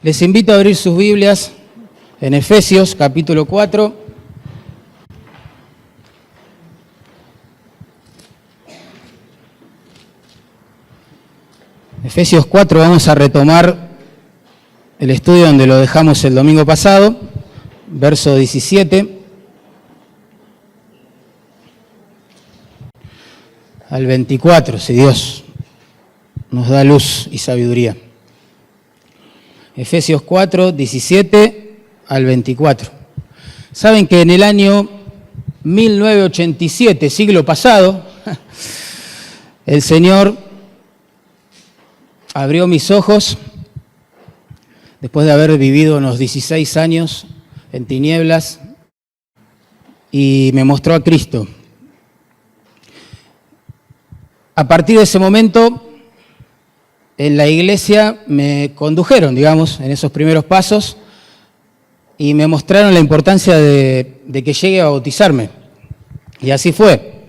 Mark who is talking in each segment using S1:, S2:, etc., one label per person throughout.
S1: Les invito a abrir sus Biblias en Efesios capítulo 4. Efesios 4, vamos a retomar el estudio donde lo dejamos el domingo pasado, verso 17 al 24, si Dios nos da luz y sabiduría. Efesios 4, 17 al 24. Saben que en el año 1987, siglo pasado, el Señor abrió mis ojos después de haber vivido unos 16 años en tinieblas y me mostró a Cristo. A partir de ese momento, en la iglesia me condujeron, digamos, en esos primeros pasos y me mostraron la importancia de que llegue a bautizarme. Y así fue.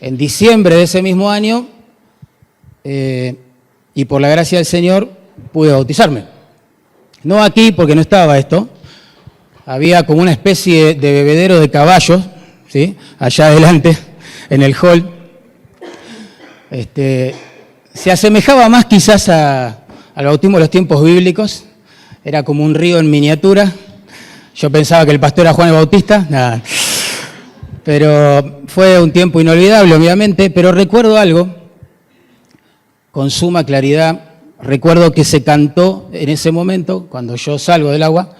S1: En diciembre de ese mismo año, y por la gracia del Señor, pude bautizarme. No aquí, porque no estaba esto. Había como una especie de bebedero de caballos, ¿sí?, allá adelante, en el hall. Se asemejaba más quizás al bautismo de los tiempos bíblicos. Era como un río en miniatura. Yo pensaba que el pastor era Juan el Bautista. Nada. Pero fue un tiempo inolvidable, obviamente. Pero recuerdo algo con suma claridad. Recuerdo que se cantó en ese momento, cuando yo salgo del agua,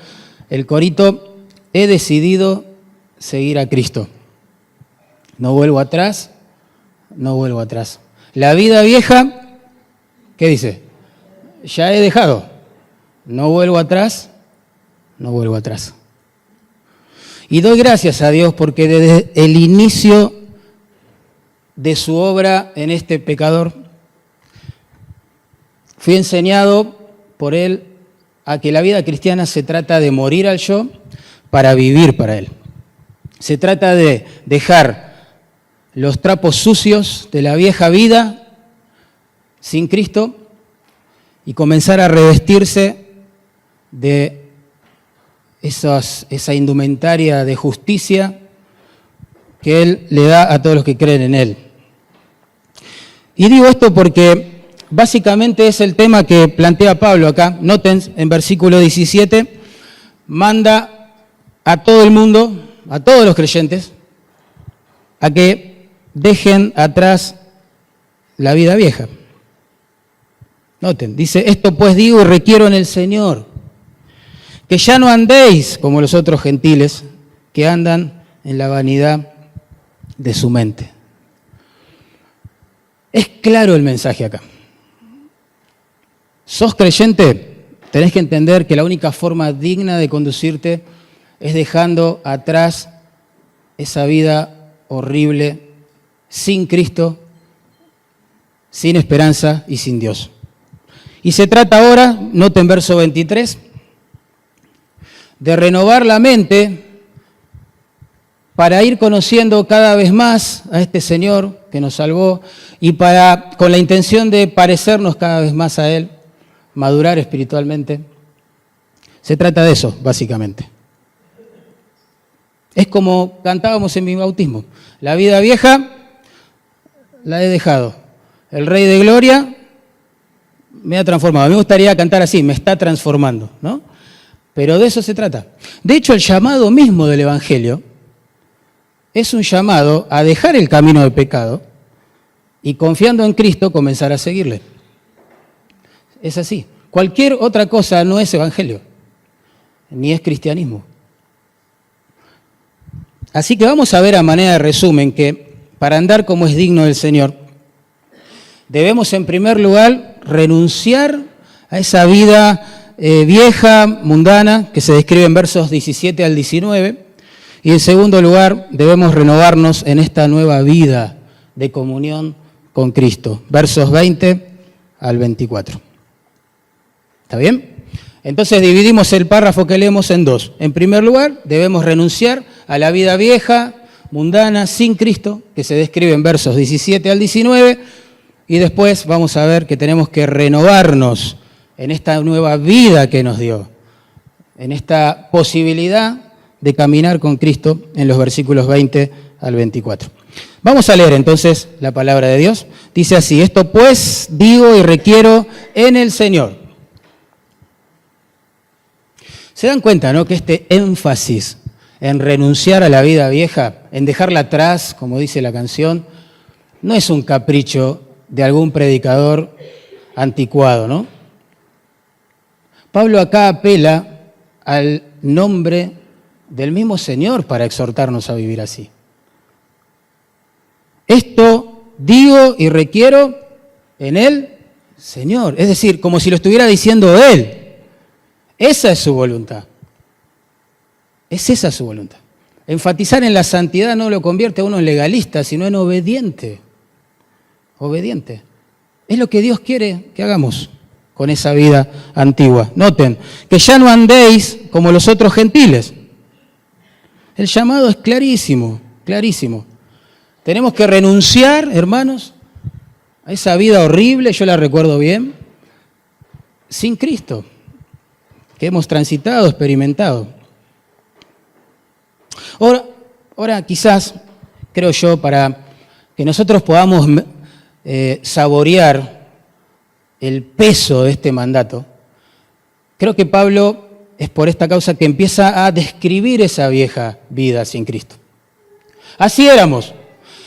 S1: el corito: he decidido seguir a Cristo. No vuelvo atrás, no vuelvo atrás. La vida vieja, ¿qué dice? Ya he dejado. No vuelvo atrás, no vuelvo atrás. Y doy gracias a Dios porque desde el inicio de su obra en este pecador, fui enseñado por Él a que la vida cristiana se trata de morir al yo para vivir para Él. Se trata de dejar los trapos sucios de la vieja vida sin Cristo y comenzar a revestirse de esa indumentaria de justicia que Él le da a todos los que creen en Él. Y digo esto porque básicamente es el tema que plantea Pablo acá. Noten, en versículo 17, manda a todo el mundo, a todos los creyentes, a que dejen atrás la vida vieja. Noten, dice: esto pues digo y requiero en el Señor, que ya no andéis como los otros gentiles que andan en la vanidad de su mente. Es claro el mensaje acá. ¿Sos creyente? Tenés que entender que la única forma digna de conducirte es dejando atrás esa vida horrible, sin Cristo, sin esperanza y sin Dios. Y se trata ahora, noten verso 23, de renovar la mente para ir conociendo cada vez más a este Señor que nos salvó y con la intención de parecernos cada vez más a Él, madurar espiritualmente. Se trata de eso, básicamente. Es como cantábamos en mi bautismo: la vida vieja la he dejado, el Rey de Gloria me ha transformado. A mí me gustaría cantar así: me está transformando, ¿no? Pero de eso se trata. De hecho, el llamado mismo del Evangelio es un llamado a dejar el camino de pecado y, confiando en Cristo, comenzar a seguirle. Es así. Cualquier otra cosa no es evangelio, ni es cristianismo. Así que vamos a ver a manera de resumen que para andar como es digno del Señor, debemos en primer lugar renunciar a esa vida vieja, mundana, que se describe en versos 17 al 19, y en segundo lugar debemos renovarnos en esta nueva vida de comunión con Cristo, versos 20 al 24. ¿Está bien? Entonces dividimos el párrafo que leemos en dos. En primer lugar, debemos renunciar a la vida vieja, mundana, sin Cristo, que se describe en versos 17 al 19, y después vamos a ver que tenemos que renovarnos en esta nueva vida que nos dio, en esta posibilidad de caminar con Cristo en los versículos 20 al 24. Vamos a leer entonces la palabra de Dios. Dice así: esto pues digo y requiero en el Señor. ¿Se dan cuenta, no, que este énfasis en renunciar a la vida vieja, en dejarla atrás, como dice la canción, no es un capricho de algún predicador anticuado, ¿no? Pablo acá apela al nombre del mismo Señor para exhortarnos a vivir así. Esto digo y requiero en el Señor. Es decir, como si lo estuviera diciendo Él. Esa es su voluntad. Es esa su voluntad. Enfatizar en la santidad no lo convierte a uno en legalista, sino en obediente. Obediente. Es lo que Dios quiere que hagamos con esa vida antigua. Noten, que ya no andéis como los otros gentiles. El llamado es clarísimo, clarísimo. Tenemos que renunciar, hermanos, a esa vida horrible, yo la recuerdo bien, sin Cristo, que hemos transitado, experimentado. Ahora quizás, creo yo, para que nosotros podamos saborear el peso de este mandato, creo que Pablo es por esta causa que empieza a describir esa vieja vida sin Cristo. Así éramos.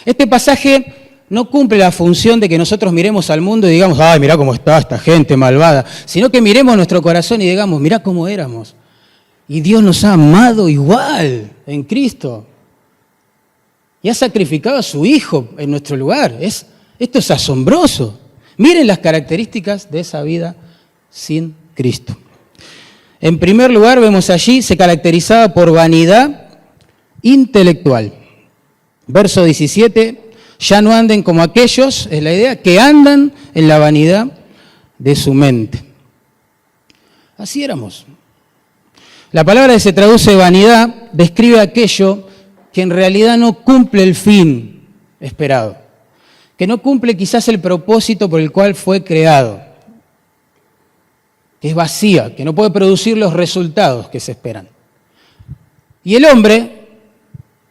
S1: Este pasaje no cumple la función de que nosotros miremos al mundo y digamos, ay, mirá cómo está esta gente malvada, sino que miremos nuestro corazón y digamos, mirá cómo éramos. Y Dios nos ha amado igual en Cristo. Y ha sacrificado a su Hijo en nuestro lugar. Esto es asombroso. Miren las características de esa vida sin Cristo. En primer lugar, vemos allí, se caracterizaba por vanidad intelectual. Verso 17, ya no anden como aquellos, es la idea, que andan en la vanidad de su mente. Así éramos. La palabra que se traduce vanidad describe aquello que en realidad no cumple el fin esperado, que no cumple quizás el propósito por el cual fue creado, que es vacía, que no puede producir los resultados que se esperan. Y el hombre,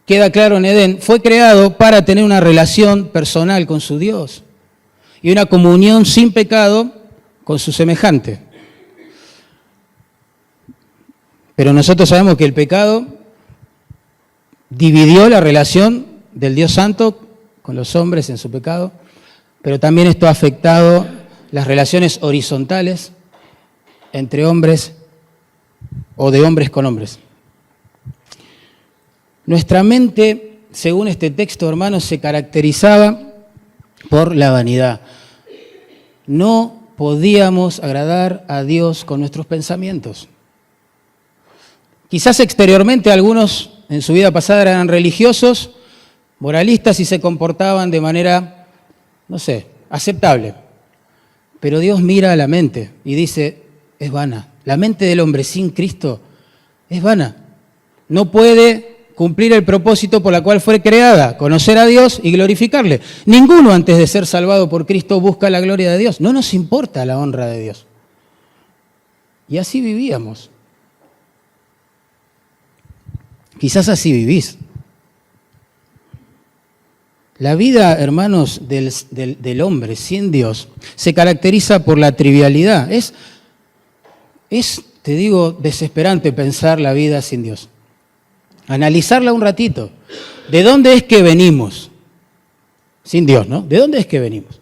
S1: queda claro en Edén, fue creado para tener una relación personal con su Dios y una comunión sin pecado con su semejante. Pero nosotros sabemos que el pecado dividió la relación del Dios Santo con los hombres en su pecado, pero también esto ha afectado las relaciones horizontales entre hombres o de hombres con hombres. Nuestra mente, según este texto, hermanos, se caracterizaba por la vanidad. No podíamos agradar a Dios con nuestros pensamientos. Quizás exteriormente algunos en su vida pasada eran religiosos, moralistas y se comportaban de manera, no sé, aceptable. Pero Dios mira a la mente y dice, es vana. La mente del hombre sin Cristo es vana. No puede cumplir el propósito por el cual fue creada, conocer a Dios y glorificarle. Ninguno antes de ser salvado por Cristo busca la gloria de Dios. No nos importa la honra de Dios. Y así vivíamos. Quizás así vivís. La vida, hermanos, del hombre sin Dios se caracteriza por la trivialidad. Es, te digo, desesperante pensar la vida sin Dios. Analizarla un ratito. ¿De dónde es que venimos? Sin Dios, ¿no? ¿De dónde es que venimos?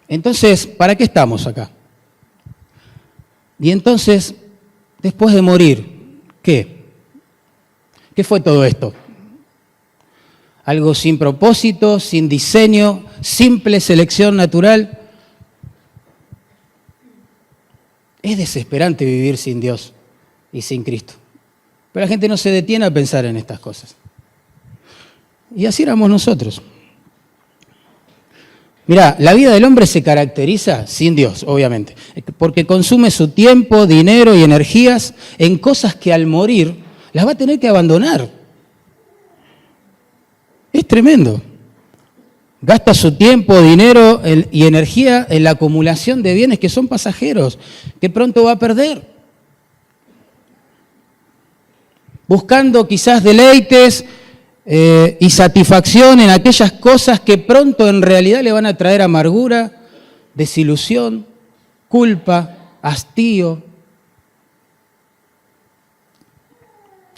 S1: Entonces, ¿para qué estamos acá? Y entonces, después de morir, ¿qué? ¿Qué fue todo esto? Algo sin propósito, sin diseño, simple selección natural. Es desesperante vivir sin Dios y sin Cristo. Pero la gente no se detiene a pensar en estas cosas. Y así éramos nosotros. Mirá, la vida del hombre se caracteriza sin Dios, obviamente, porque consume su tiempo, dinero y energías en cosas que al morir las va a tener que abandonar. Es tremendo. Gasta su tiempo, dinero y energía en la acumulación de bienes que son pasajeros, que pronto va a perder. Buscando quizás deleites y satisfacción en aquellas cosas que pronto en realidad le van a traer amargura, desilusión, culpa, hastío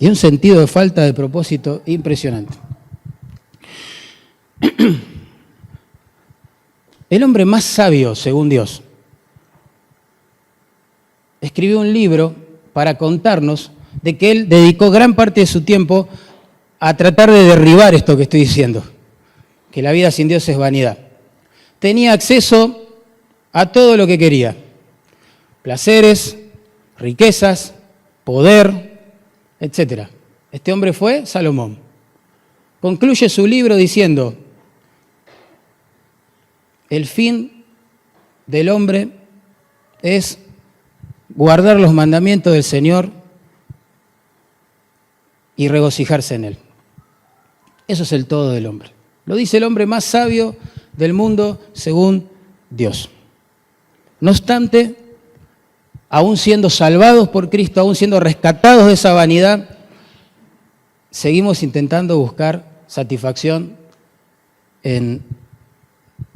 S1: y un sentido de falta de propósito impresionante. El hombre más sabio, según Dios, escribió un libro para contarnos de que él dedicó gran parte de su tiempo a tratar de derribar esto que estoy diciendo, que la vida sin Dios es vanidad. Tenía acceso a todo lo que quería, placeres, riquezas, poder, etc. Este hombre fue Salomón. Concluye su libro diciendo: el fin del hombre es guardar los mandamientos del Señor y regocijarse en Él. Eso es el todo del hombre. Lo dice el hombre más sabio del mundo según Dios. No obstante, aún siendo salvados por Cristo, aún siendo rescatados de esa vanidad, seguimos intentando buscar satisfacción en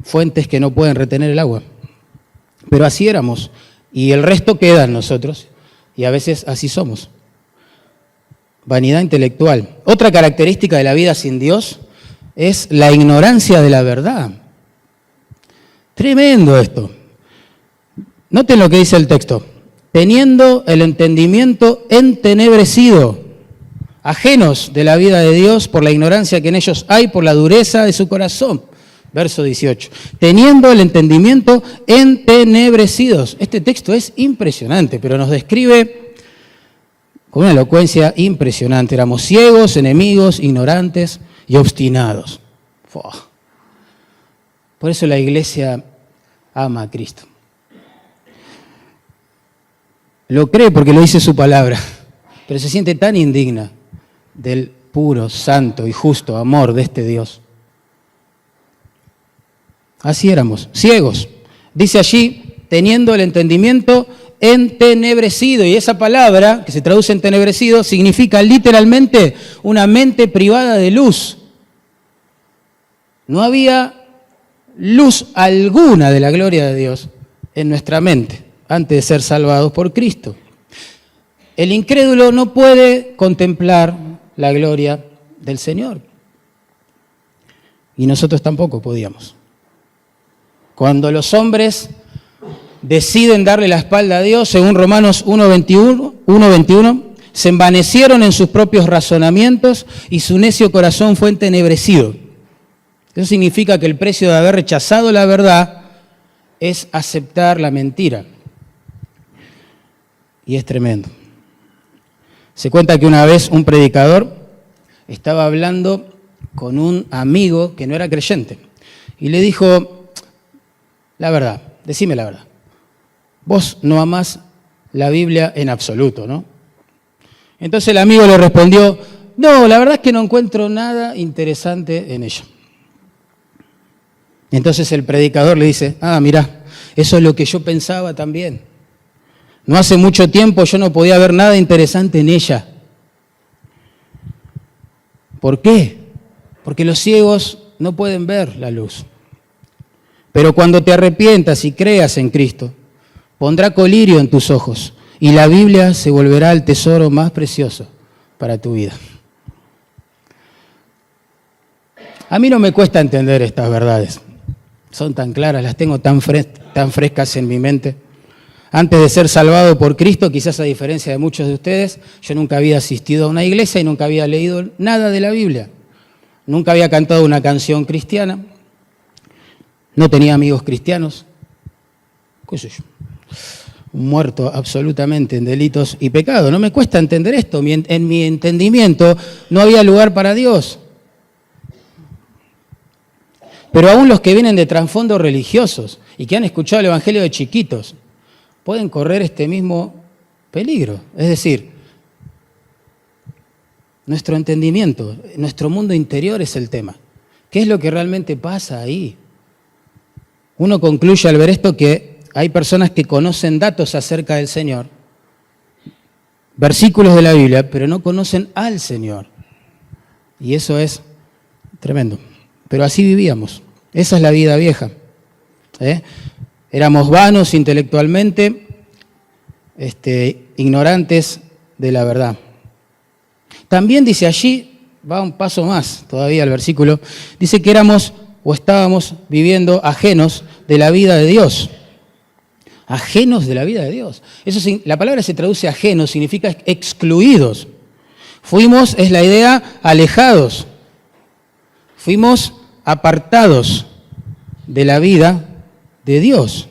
S1: fuentes que no pueden retener el agua. Pero así éramos, y el resto queda en nosotros, y a veces así somos. Vanidad intelectual. Otra característica de la vida sin Dios es la ignorancia de la verdad. Tremendo esto. Noten lo que dice el texto. Teniendo el entendimiento entenebrecido, ajenos de la vida de Dios por la ignorancia que en ellos hay, por la dureza de su corazón. Verso 18. Teniendo el entendimiento entenebrecidos. Este texto es impresionante, pero nos describe con una elocuencia impresionante. Éramos ciegos, enemigos, ignorantes y obstinados. Por eso la iglesia ama a Cristo. Lo cree porque lo dice su palabra, pero se siente tan indigna del puro, santo y justo amor de este Dios. Así éramos, ciegos. Dice allí, teniendo el entendimiento entenebrecido. Y esa palabra, que se traduce entenebrecido, significa literalmente una mente privada de luz. No había luz alguna de la gloria de Dios en nuestra mente antes de ser salvados por Cristo. El incrédulo no puede contemplar la gloria del Señor. Y nosotros tampoco podíamos. Cuando los hombres deciden darle la espalda a Dios, según Romanos 1:21, se envanecieron en sus propios razonamientos y su necio corazón fue entenebrecido. Eso significa que el precio de haber rechazado la verdad es aceptar la mentira. Y es tremendo. Se cuenta que una vez un predicador estaba hablando con un amigo que no era creyente y le dijo: la verdad, decime la verdad. Vos no amás la Biblia en absoluto, ¿no? Entonces el amigo le respondió: no, la verdad es que no encuentro nada interesante en ella. Entonces el predicador le dice: mirá, eso es lo que yo pensaba también. No hace mucho tiempo yo no podía ver nada interesante en ella. ¿Por qué? Porque los ciegos no pueden ver la luz. Pero cuando te arrepientas y creas en Cristo, pondrá colirio en tus ojos y la Biblia se volverá el tesoro más precioso para tu vida. A mí no me cuesta entender estas verdades. Son tan claras, las tengo tan frescas en mi mente. Antes de ser salvado por Cristo, quizás a diferencia de muchos de ustedes, yo nunca había asistido a una iglesia y nunca había leído nada de la Biblia. Nunca había cantado una canción cristiana. No tenía amigos cristianos. ¿Qué sé yo? Muerto absolutamente en delitos y pecados. No me cuesta entender esto. En mi entendimiento no había lugar para Dios. Pero aún los que vienen de trasfondos religiosos y que han escuchado el Evangelio de chiquitos pueden correr este mismo peligro. Es decir, nuestro entendimiento, nuestro mundo interior es el tema. ¿Qué es lo que realmente pasa ahí? Uno concluye al ver esto que hay personas que conocen datos acerca del Señor, versículos de la Biblia, pero no conocen al Señor. Y eso es tremendo. Pero así vivíamos. Esa es la vida vieja. Éramos vanos intelectualmente, ignorantes de la verdad. También dice allí, va un paso más todavía el versículo, dice que éramos o estábamos viviendo ajenos de la vida de Dios. Ajenos de la vida de Dios. La palabra se traduce ajenos, significa excluidos. Fuimos, es la idea, alejados. Fuimos apartados de la vida de Dios.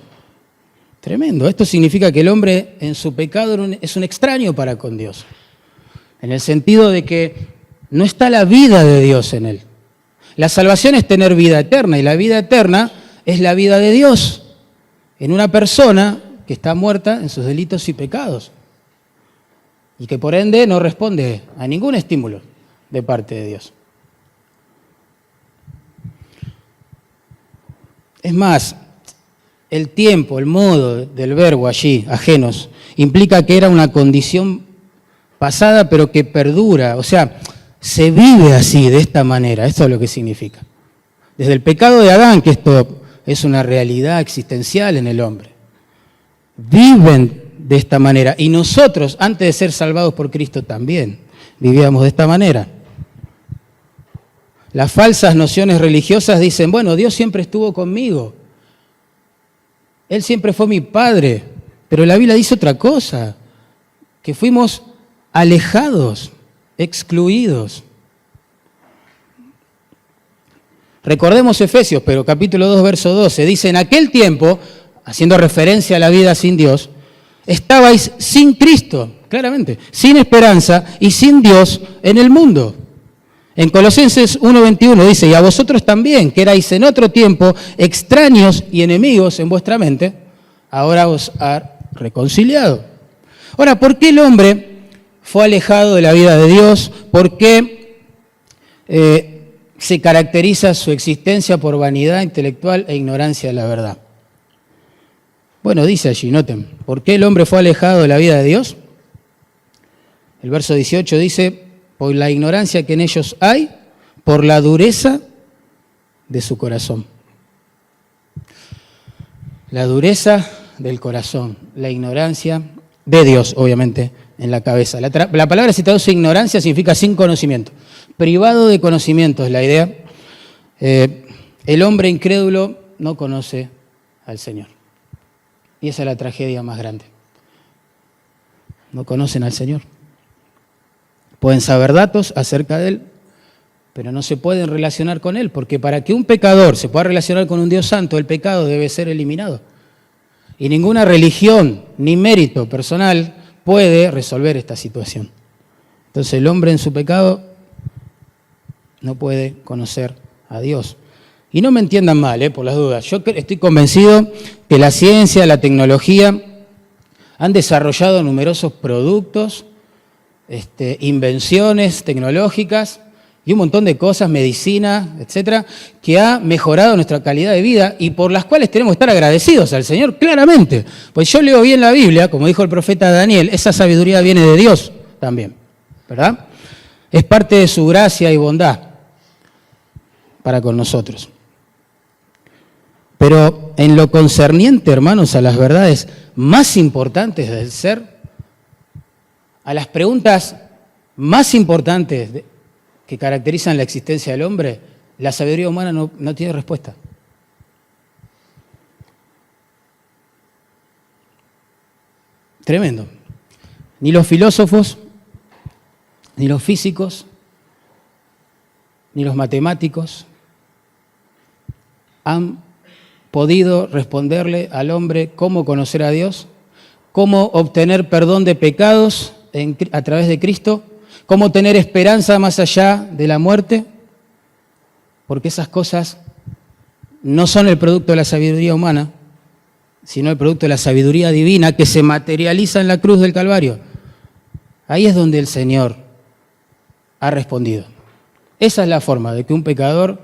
S1: Tremendo. Esto significa que el hombre en su pecado es un extraño para con Dios. En el sentido de que no está la vida de Dios en él. La salvación es tener vida eterna y la vida eterna es la vida de Dios en una persona que está muerta en sus delitos y pecados y que por ende no responde a ningún estímulo de parte de Dios. Es más, el tiempo, el modo del verbo allí, ajenos, implica que era una condición pasada pero que perdura, o sea, se vive así, de esta manera, esto es lo que significa. Desde el pecado de Adán, que esto es una realidad existencial en el hombre, viven de esta manera. Y nosotros, antes de ser salvados por Cristo, también vivíamos de esta manera. Las falsas nociones religiosas dicen, bueno, Dios siempre estuvo conmigo, Él siempre fue mi Padre, pero la Biblia dice otra cosa, que fuimos alejados, excluidos. Recordemos Efesios, pero capítulo 2, verso 12, dice, en aquel tiempo, haciendo referencia a la vida sin Dios, estabais sin Cristo, claramente, sin esperanza y sin Dios en el mundo. En Colosenses 1:21 dice, y a vosotros también, que erais en otro tiempo extraños y enemigos en vuestra mente, ahora os ha reconciliado. Ahora, ¿por qué el hombre fue alejado de la vida de Dios? ¿Por qué se caracteriza su existencia por vanidad intelectual e ignorancia de la verdad? Bueno, dice allí, noten, ¿por qué el hombre fue alejado de la vida de Dios? El verso 18 dice, por la ignorancia que en ellos hay, por la dureza de su corazón. La dureza del corazón, la ignorancia de Dios, obviamente, en la cabeza. La palabra si traduce ignorancia significa sin conocimiento. Privado de conocimiento es la idea. El hombre incrédulo no conoce al Señor. Y esa es la tragedia más grande. No conocen al Señor. Pueden saber datos acerca de Él, pero no se pueden relacionar con Él, porque para que un pecador se pueda relacionar con un Dios santo, el pecado debe ser eliminado. Y ninguna religión ni mérito personal puede resolver esta situación. Entonces el hombre en su pecado no puede conocer a Dios. Y no me entiendan mal, por las dudas. Yo estoy convencido que la ciencia, la tecnología han desarrollado numerosos productos, invenciones tecnológicas y un montón de cosas, medicina, etcétera, que ha mejorado nuestra calidad de vida y por las cuales tenemos que estar agradecidos al Señor, claramente. Pues yo leo bien la Biblia, como dijo el profeta Daniel, esa sabiduría viene de Dios también, ¿verdad? Es parte de su gracia y bondad para con nosotros. Pero en lo concerniente, hermanos, a las verdades más importantes del ser, a las preguntas más importantes que caracterizan la existencia del hombre, la sabiduría humana no tiene respuesta. Tremendo. Ni los filósofos, ni los físicos, ni los matemáticos han podido responderle al hombre cómo conocer a Dios, cómo obtener perdón de pecados a través de Cristo, cómo tener esperanza más allá de la muerte, porque esas cosas no son el producto de la sabiduría humana, sino el producto de la sabiduría divina que se materializa en la cruz del Calvario. Ahí es donde el Señor ha respondido. Esa es la forma de que un pecador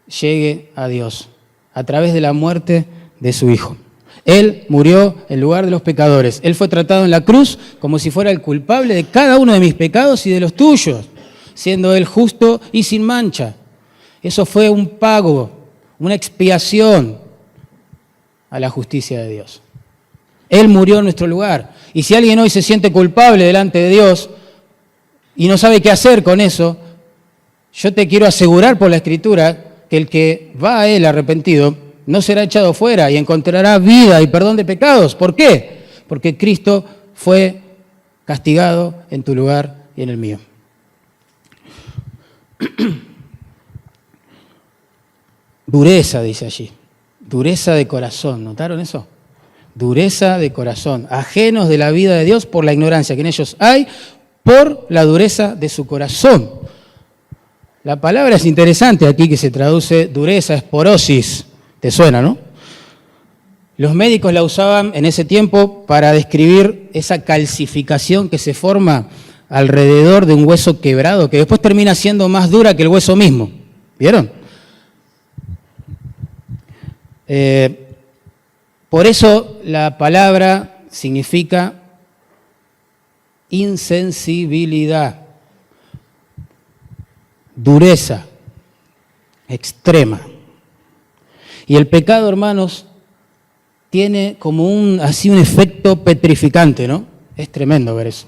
S1: llegue a Dios a través de la muerte de su Hijo. Él murió en lugar de los pecadores. Él fue tratado en la cruz como si fuera el culpable de cada uno de mis pecados y de los tuyos, siendo Él justo y sin mancha. Eso fue un pago, una expiación a la justicia de Dios. Él murió en nuestro lugar. Y si alguien hoy se siente culpable delante de Dios y no sabe qué hacer con eso, yo te quiero asegurar por la Escritura que el que va a Él arrepentido no será echado fuera y encontrará vida y perdón de pecados. ¿Por qué? Porque Cristo fue castigado en tu lugar y en el mío. Dureza, dice allí. Dureza de corazón. ¿Notaron eso? Dureza de corazón. Ajenos de la vida de Dios por la ignorancia que en ellos hay, por la dureza de su corazón. La palabra es interesante aquí que se traduce dureza, esporosis. ¿Te suena, no? Los médicos la usaban en ese tiempo para describir esa calcificación que se forma alrededor de un hueso quebrado, que después termina siendo más dura que el hueso mismo. ¿Vieron? Por eso la palabra significa insensibilidad, dureza extrema. Y el pecado, hermanos, tiene como un efecto petrificante, ¿no? Es tremendo ver eso.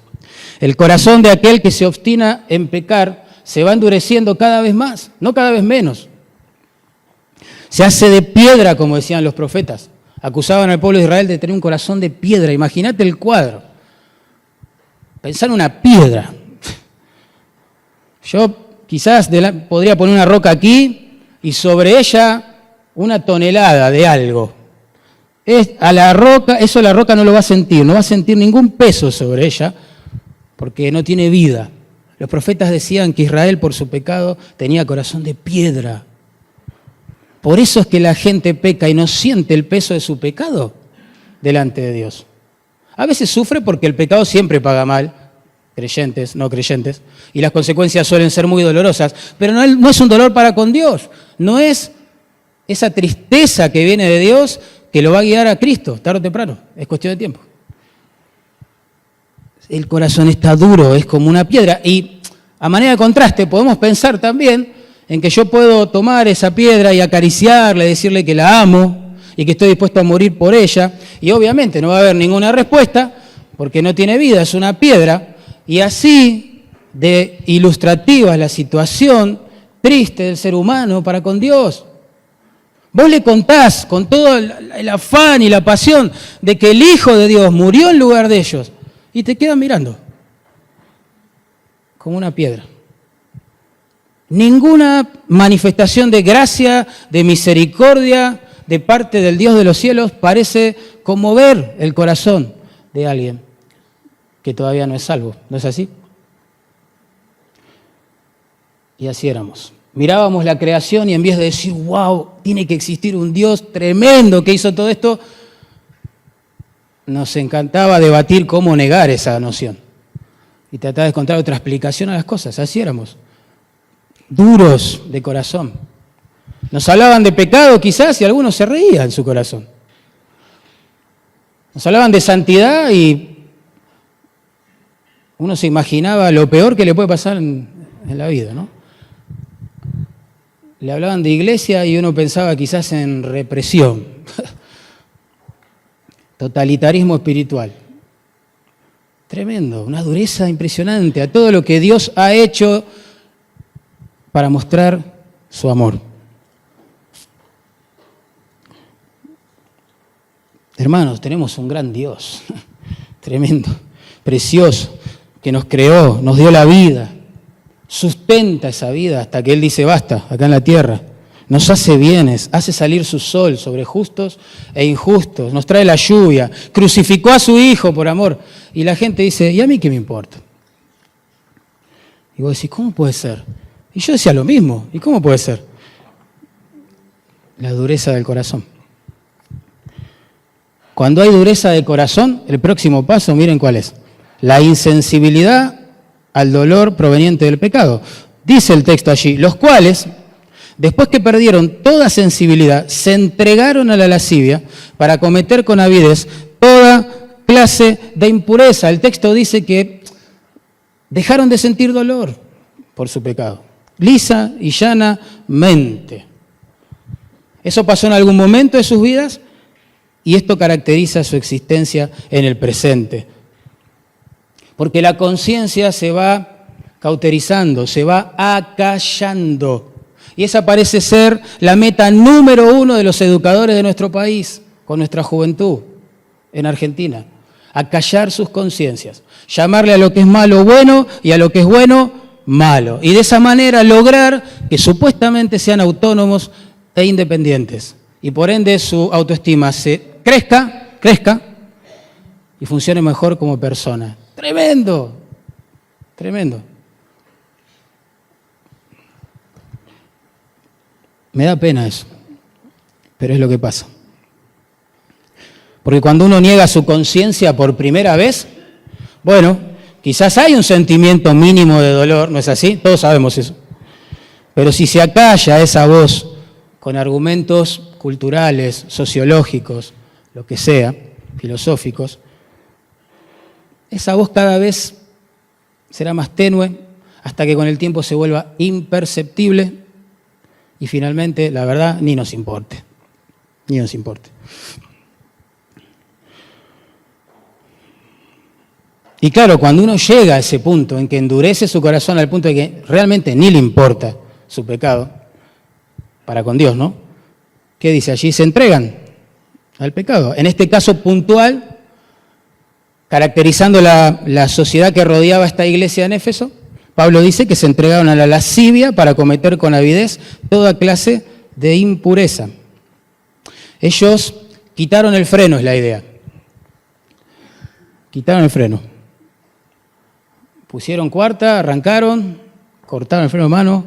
S1: El corazón de aquel que se obstina en pecar se va endureciendo cada vez más, no cada vez menos. Se hace de piedra, como decían los profetas. Acusaban al pueblo de Israel de tener un corazón de piedra. Imagínate el cuadro. Pensá en una piedra. Yo quizás podría poner una roca aquí y sobre ella una tonelada de algo. La roca no lo va a sentir, no va a sentir ningún peso sobre ella, porque no tiene vida. Los profetas decían que Israel por su pecado tenía corazón de piedra. Por eso es que la gente peca y no siente el peso de su pecado delante de Dios. A veces sufre porque el pecado siempre paga mal, creyentes, no creyentes, y las consecuencias suelen ser muy dolorosas, pero no es un dolor para con Dios, no es esa tristeza que viene de Dios que lo va a guiar a Cristo, tarde o temprano, es cuestión de tiempo. El corazón está duro, es como una piedra. Y a manera de contraste podemos pensar también en que yo puedo tomar esa piedra y acariciarla, decirle que la amo y que estoy dispuesto a morir por ella. Y obviamente no va a haber ninguna respuesta porque no tiene vida, es una piedra. Y así de ilustrativa es la situación triste del ser humano para con Dios. Vos le contás con todo el afán y la pasión de que el Hijo de Dios murió en lugar de ellos y te quedan mirando como una piedra. Ninguna manifestación de gracia, de misericordia de parte del Dios de los cielos parece conmover el corazón de alguien que todavía no es salvo. ¿No es así? Y así éramos. Mirábamos la creación y en vez de decir, wow, tiene que existir un Dios tremendo que hizo todo esto, nos encantaba debatir cómo negar esa noción. Y tratar de encontrar otra explicación a las cosas. Así éramos. Duros de corazón. Nos hablaban de pecado quizás y algunos se reían en su corazón. Nos hablaban de santidad y uno se imaginaba lo peor que le puede pasar en la vida, ¿no? Le hablaban de iglesia y uno pensaba quizás en represión, totalitarismo espiritual. Tremendo, una dureza impresionante a todo lo que Dios ha hecho para mostrar su amor. Hermanos, tenemos un gran Dios, tremendo, precioso, que nos creó, nos dio la vida, sustenta esa vida hasta que Él dice basta, acá en la tierra. Nos hace bienes, hace salir su sol sobre justos e injustos, nos trae la lluvia, crucificó a su Hijo por amor. Y la gente dice, ¿y a mí qué me importa? Y vos decís, ¿cómo puede ser? Y yo decía lo mismo, ¿y cómo puede ser? La dureza del corazón. Cuando hay dureza de corazón, el próximo paso, miren cuál es. La insensibilidad al dolor proveniente del pecado. Dice el texto allí, los cuales, después que perdieron toda sensibilidad, se entregaron a la lascivia para cometer con avidez toda clase de impureza. El texto dice que dejaron de sentir dolor por su pecado, lisa y llanamente. Eso pasó en algún momento de sus vidas y esto caracteriza su existencia en el presente. Porque la conciencia se va cauterizando, se va acallando. Y esa parece ser la meta número 1 de los educadores de nuestro país, con nuestra juventud en Argentina. Acallar sus conciencias, llamarle a lo que es malo bueno y a lo que es bueno malo. Y de esa manera lograr que supuestamente sean autónomos e independientes. Y por ende su autoestima se crezca y funcione mejor como persona. Tremendo, tremendo. Me da pena eso, pero es lo que pasa. Porque cuando uno niega su conciencia por primera vez, bueno, quizás hay un sentimiento mínimo de dolor, ¿no es así? Todos sabemos eso. Pero si se acalla esa voz con argumentos culturales, sociológicos, lo que sea, filosóficos, esa voz cada vez será más tenue hasta que con el tiempo se vuelva imperceptible y finalmente, la verdad, ni nos importe. Ni nos importe. Y claro, cuando uno llega a ese punto en que endurece su corazón al punto de que realmente ni le importa su pecado, para con Dios, ¿no? ¿Qué dice allí? Se entregan al pecado. En este caso puntual, caracterizando la sociedad que rodeaba esta iglesia en Éfeso, Pablo dice que se entregaron a la lascivia para cometer con avidez toda clase de impureza. Ellos quitaron el freno, es la idea. Quitaron el freno. Pusieron cuarta, arrancaron, cortaron el freno de mano,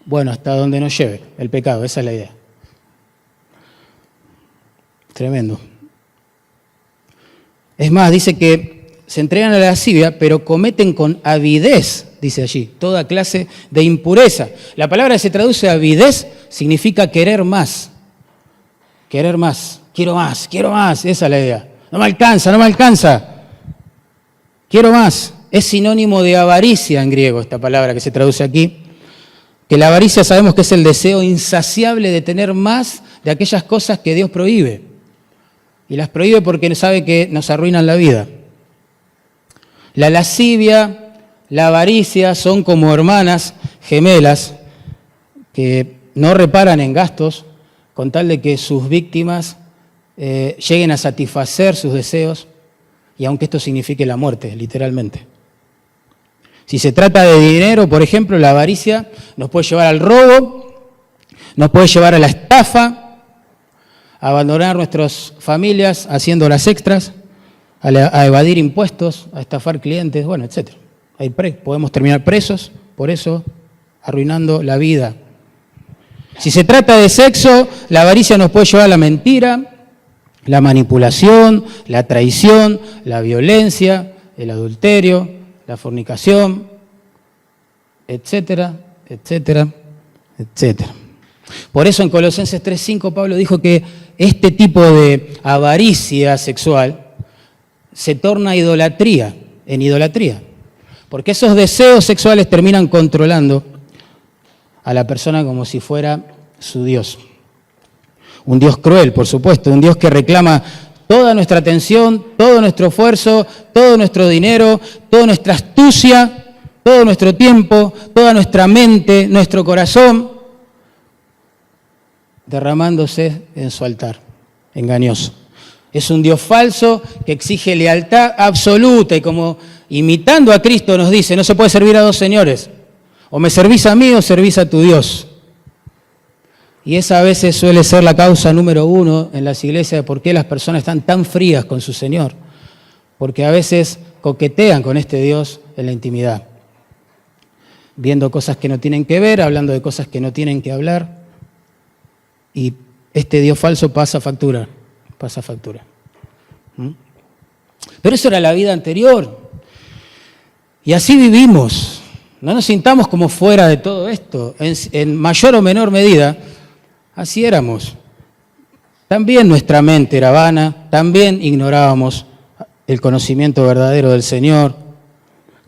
S1: bueno, hasta donde nos lleve el pecado, esa es la idea. Tremendo. Es más, dice que se entregan a la lascivia, pero cometen con avidez, dice allí, toda clase de impureza. La palabra que se traduce avidez significa querer más. Querer más. Quiero más, esa es la idea. No me alcanza. Quiero más. Es sinónimo de avaricia en griego, esta palabra que se traduce aquí. Que la avaricia sabemos que es el deseo insaciable de tener más de aquellas cosas que Dios prohíbe. Y las prohíbe porque sabe que nos arruinan la vida. La lascivia, la avaricia son como hermanas gemelas que no reparan en gastos con tal de que sus víctimas lleguen a satisfacer sus deseos y aunque esto signifique la muerte, literalmente. Si se trata de dinero, por ejemplo, la avaricia nos puede llevar al robo, nos puede llevar a la estafa, a abandonar nuestras familias haciendo las extras, a evadir impuestos, a estafar clientes, bueno, etc. Podemos terminar presos, por eso, arruinando la vida. Si se trata de sexo, la avaricia nos puede llevar a la mentira, la manipulación, la traición, la violencia, el adulterio, la fornicación, etcétera, etcétera, etcétera. Por eso en Colosenses 3:5 Pablo dijo que este tipo de avaricia sexual se torna en idolatría, porque esos deseos sexuales terminan controlando a la persona como si fuera su Dios. Un Dios cruel, por supuesto, un Dios que reclama toda nuestra atención, todo nuestro esfuerzo, todo nuestro dinero, toda nuestra astucia, todo nuestro tiempo, toda nuestra mente, nuestro corazón, derramándose en su altar, engañoso. Es un Dios falso que exige lealtad absoluta y como imitando a Cristo nos dice, no se puede servir a dos señores, o me servís a mí o servís a tu Dios. Y esa a veces suele ser la causa número 1 en las iglesias de por qué las personas están tan frías con su Señor. Porque a veces coquetean con este Dios en la intimidad. Viendo cosas que no tienen que ver, hablando de cosas que no tienen que hablar. Y este Dios falso pasa factura. Pero eso era la vida anterior. Y así vivimos. No nos sintamos como fuera de todo esto. En mayor o menor medida, así éramos. También nuestra mente era vana, también ignorábamos el conocimiento verdadero del Señor,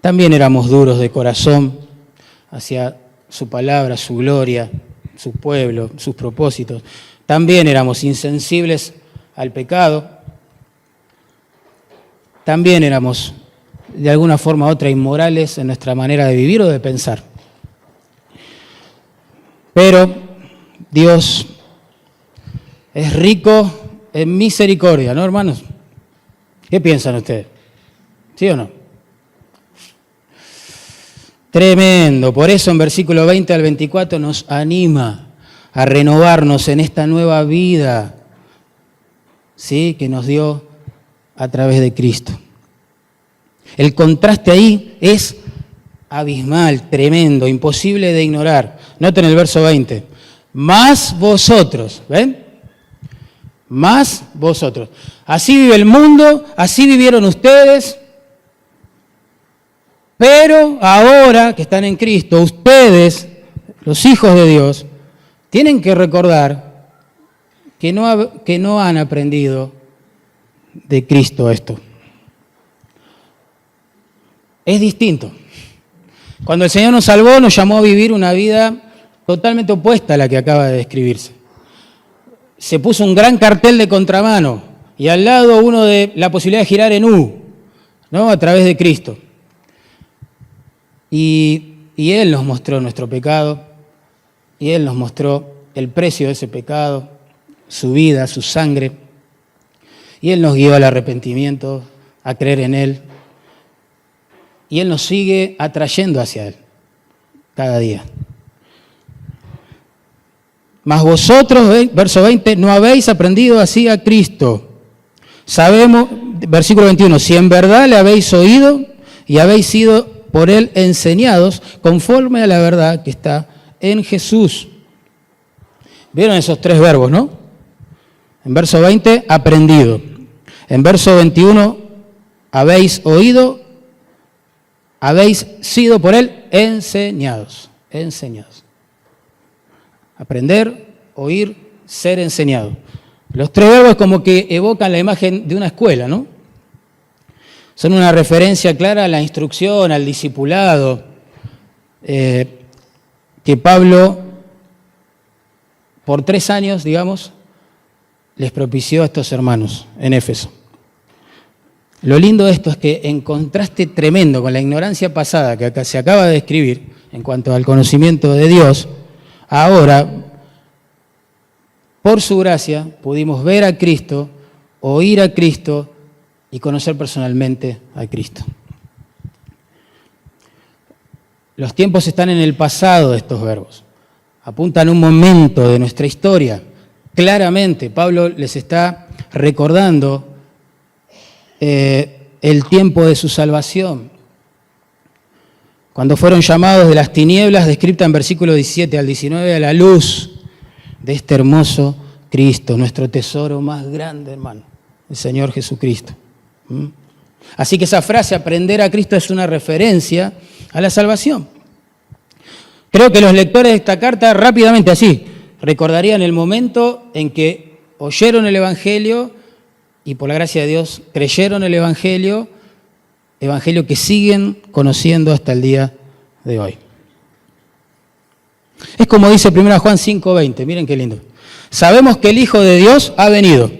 S1: también éramos duros de corazón hacia su palabra, su gloria, su pueblo, sus propósitos. También éramos insensibles al pecado, también éramos de alguna forma u otra inmorales en nuestra manera de vivir o de pensar. Pero Dios es rico en misericordia, ¿no, hermanos? ¿Qué piensan ustedes? ¿Sí o no? Tremendo. Por eso en versículo 20 al 24 nos anima a renovarnos en esta nueva vida, ¿sí?, que nos dio a través de Cristo. El contraste ahí es abismal, tremendo, imposible de ignorar. Noten el verso 20. Más vosotros, ¿ven? Más vosotros. Así vive el mundo, así vivieron ustedes, pero ahora que están en Cristo, ustedes, los hijos de Dios, tienen que recordar que no han aprendido de Cristo esto. Es distinto. Cuando el Señor nos salvó, nos llamó a vivir una vida totalmente opuesta a la que acaba de describirse. Se puso un gran cartel de contramano y al lado uno de la posibilidad de girar en U, ¿no?, a través de Cristo. Y Él nos mostró nuestro pecado, y Él nos mostró el precio de ese pecado, su vida, su sangre, y Él nos guió al arrepentimiento, a creer en Él, y Él nos sigue atrayendo hacia Él cada día. Mas vosotros, verso 20, no habéis aprendido así a Cristo. Sabemos, versículo 21, si en verdad le habéis oído y habéis sido por Él enseñados conforme a la verdad que está en Jesús. ¿Vieron esos tres verbos, no? En verso 20, aprendido. En verso 21, habéis oído, habéis sido por Él enseñados. Enseñados. Aprender, oír, ser enseñado. Los tres verbos como que evocan la imagen de una escuela, ¿no? Son una referencia clara a la instrucción, al discipulado, que Pablo, por 3 años, digamos, les propició a estos hermanos en Éfeso. Lo lindo de esto es que en contraste tremendo con la ignorancia pasada que acá se acaba de describir en cuanto al conocimiento de Dios, ahora, por su gracia, pudimos ver a Cristo, oír a Cristo y conocer personalmente a Cristo. Los tiempos están en el pasado de estos verbos. Apuntan a un momento de nuestra historia. Claramente, Pablo les está recordando el tiempo de su salvación. Cuando fueron llamados de las tinieblas, descrita en versículo 17 al 19, a la luz de este hermoso Cristo, nuestro tesoro más grande, hermano, el Señor Jesucristo. Así que esa frase, aprender a Cristo, es una referencia a la salvación. Creo que los lectores de esta carta rápidamente así recordarían el momento en que oyeron el Evangelio y por la gracia de Dios creyeron el Evangelio que siguen conociendo hasta el día de hoy. Es como dice 1 Juan 5:20, miren qué lindo. Sabemos que el Hijo de Dios ha venido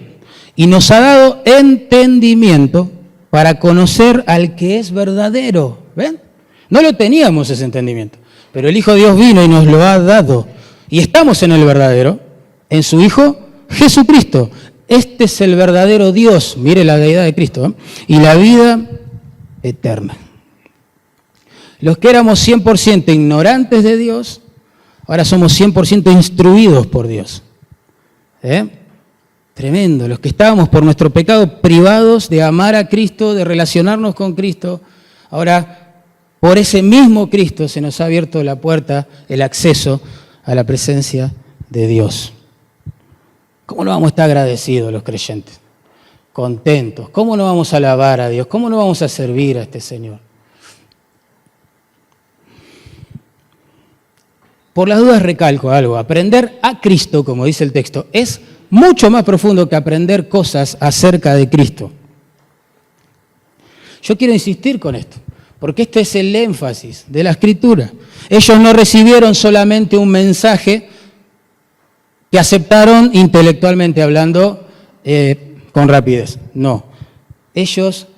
S1: y nos ha dado entendimiento para conocer al que es verdadero. ¿Ven? No lo teníamos ese entendimiento, pero el Hijo de Dios vino y nos lo ha dado. Y estamos en el verdadero, en su Hijo Jesucristo. Este es el verdadero Dios, mire la deidad de Cristo, y la vida eterna. Los que éramos 100% ignorantes de Dios, ahora somos 100% instruidos por Dios. Tremendo. Los que estábamos por nuestro pecado privados de amar a Cristo, de relacionarnos con Cristo, ahora por ese mismo Cristo se nos ha abierto la puerta, el acceso a la presencia de Dios. ¿Cómo no vamos a estar agradecidos los creyentes? Contentos. ¿Cómo no vamos a alabar a Dios? ¿Cómo no vamos a servir a este Señor? por las dudas recalco algo, aprender a Cristo, como dice el texto, es mucho más profundo que aprender cosas acerca de Cristo. Yo quiero insistir con esto, porque este es el énfasis de la Escritura. Ellos no recibieron solamente un mensaje que aceptaron intelectualmente hablando con rapidez. No, ellos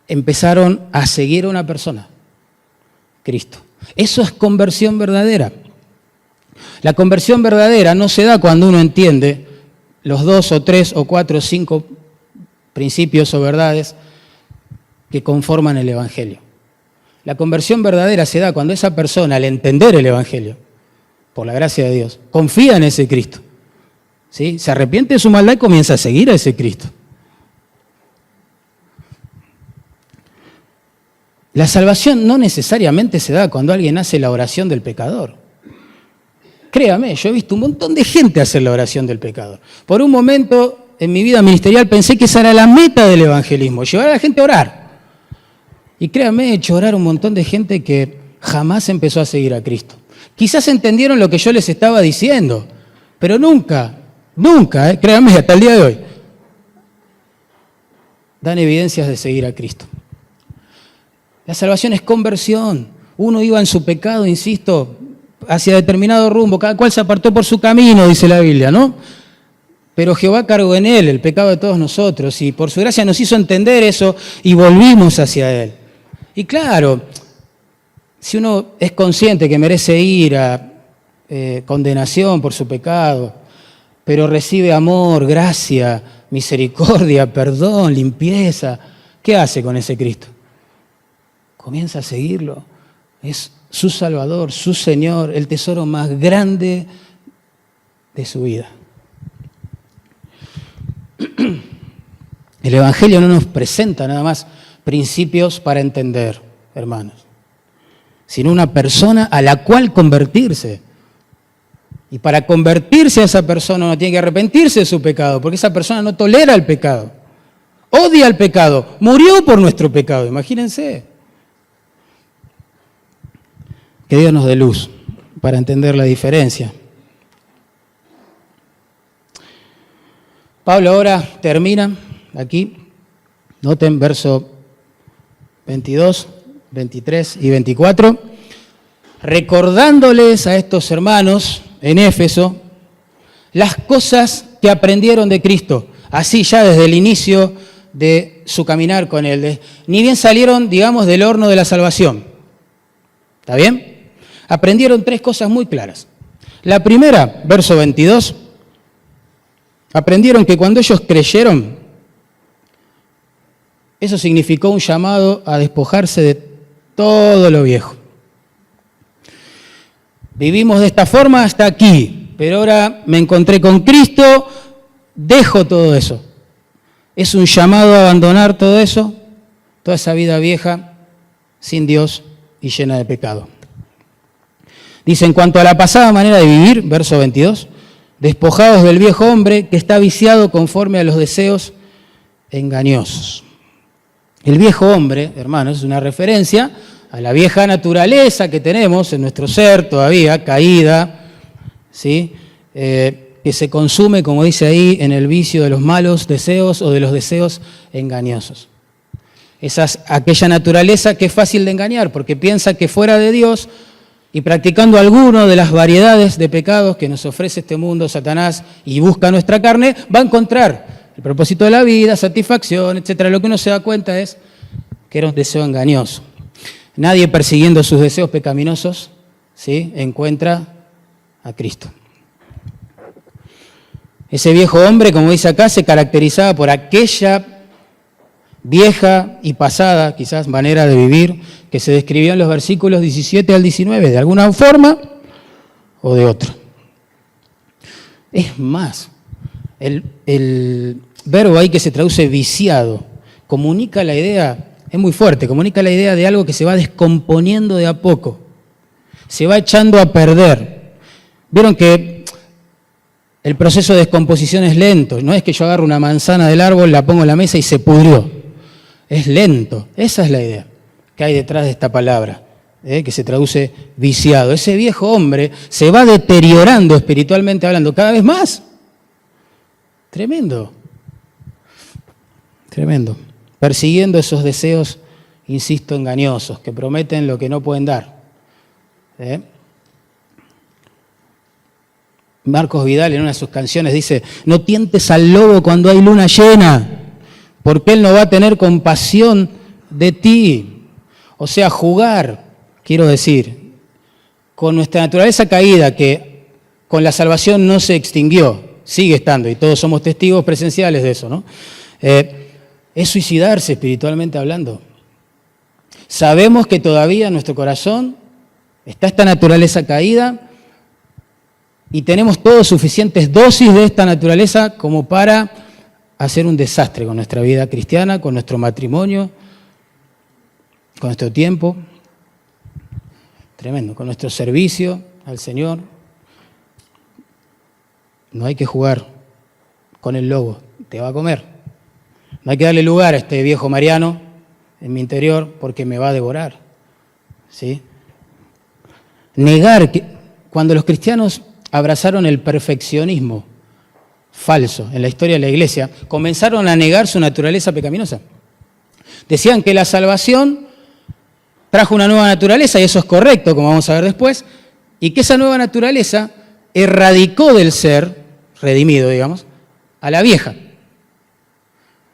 S1: empezaron a seguir a una persona, Cristo. Eso es conversión verdadera. La conversión verdadera no se da cuando uno entiende los 2 o 3 o 4 o 5 principios o verdades que conforman el Evangelio. La conversión verdadera se da cuando esa persona, al entender el Evangelio, por la gracia de Dios, confía en ese Cristo, ¿sí? Se arrepiente de su maldad y comienza a seguir a ese Cristo. La salvación no necesariamente se da cuando alguien hace la oración del pecador. Créame, yo he visto un montón de gente hacer la oración del pecador. Por un momento en mi vida ministerial pensé que esa era la meta del evangelismo, llevar a la gente a orar. Y créame, he hecho orar un montón de gente que jamás empezó a seguir a Cristo. Quizás entendieron lo que yo les estaba diciendo, pero nunca, créanme, hasta el día de hoy, dan evidencias de seguir a Cristo. La salvación es conversión. Uno iba en su pecado, insisto, hacia determinado rumbo, cada cual se apartó por su camino, dice la Biblia, ¿no? Pero Jehová cargó en él el pecado de todos nosotros y por su gracia nos hizo entender eso y volvimos hacia él. Y claro, si uno es consciente que merece ira, condenación por su pecado, pero recibe amor, gracia, misericordia, perdón, limpieza, ¿qué hace con ese Cristo? Comienza a seguirlo. Es su Salvador, su Señor, el tesoro más grande de su vida. El Evangelio no nos presenta nada más principios para entender, hermanos, sino una persona a la cual convertirse. Y para convertirse a esa persona uno tiene que arrepentirse de su pecado, porque esa persona no tolera el pecado, odia el pecado, murió por nuestro pecado, imagínense. Que Dios nos dé luz para entender la diferencia. Pablo ahora termina aquí, noten verso 22, 23 y 24, recordándoles a estos hermanos en Éfeso las cosas que aprendieron de Cristo, así ya desde el inicio de su caminar con Él. Ni bien salieron, digamos, del horno de la salvación. ¿Está bien? Aprendieron 3 cosas muy claras. La primera, verso 22, aprendieron que cuando ellos creyeron, eso significó un llamado a despojarse de todo lo viejo. Vivimos de esta forma hasta aquí, pero ahora me encontré con Cristo, dejo todo eso. Es un llamado a abandonar todo eso, toda esa vida vieja, sin Dios y llena de pecado. Dice, en cuanto a la pasada manera de vivir, verso 22, despojados del viejo hombre que está viciado conforme a los deseos engañosos. El viejo hombre, hermanos, es una referencia a la vieja naturaleza que tenemos en nuestro ser todavía, caída, ¿sí? Que se consume, como dice ahí, en el vicio de los malos deseos o de los deseos engañosos. Esa es aquella naturaleza que es fácil de engañar, porque piensa que fuera de Dios y practicando alguno de las variedades de pecados que nos ofrece este mundo, Satanás, y busca nuestra carne, va a encontrar el propósito de la vida, satisfacción, etc. Lo que uno se da cuenta es que era un deseo engañoso. Nadie persiguiendo sus deseos pecaminosos, ¿sí?, encuentra a Cristo. Ese viejo hombre, como dice acá, se caracterizaba por aquella vieja y pasada, quizás, manera de vivir que se describió en los versículos 17 al 19, de alguna forma o de otra. Es más, el verbo ahí que se traduce viciado, comunica la idea, es muy fuerte, comunica la idea de algo que se va descomponiendo de a poco, se va echando a perder. Vieron que el proceso de descomposición es lento, no es que yo agarro una manzana del árbol, la pongo en la mesa y se pudrió. Es lento, esa es la idea que hay detrás de esta palabra, que se traduce viciado. Ese viejo hombre se va deteriorando espiritualmente hablando cada vez más. Tremendo. Tremendo. Persiguiendo esos deseos, insisto, engañosos, que prometen lo que no pueden dar. Marcos Vidal en una de sus canciones dice: no tientes al lobo cuando hay luna llena, porque él no va a tener compasión de ti. O sea, jugar, quiero decir, con nuestra naturaleza caída, que con la salvación no se extinguió, sigue estando, y todos somos testigos presenciales de eso, ¿no? Es suicidarse espiritualmente hablando. Sabemos que todavía en nuestro corazón está esta naturaleza caída, y tenemos todos suficientes dosis de esta naturaleza como para hacer un desastre con nuestra vida cristiana, con nuestro matrimonio, con nuestro tiempo. Tremendo, con nuestro servicio al Señor. No hay que jugar con el lobo, te va a comer. No hay que darle lugar a este viejo Mariano en mi interior porque me va a devorar. ¿Sí? Negar que cuando los cristianos abrazaron el perfeccionismo falso en la historia de la iglesia, comenzaron a negar su naturaleza pecaminosa. Decían que la salvación trajo una nueva naturaleza, y eso es correcto, como vamos a ver después, y que esa nueva naturaleza erradicó del ser, redimido, digamos, a la vieja.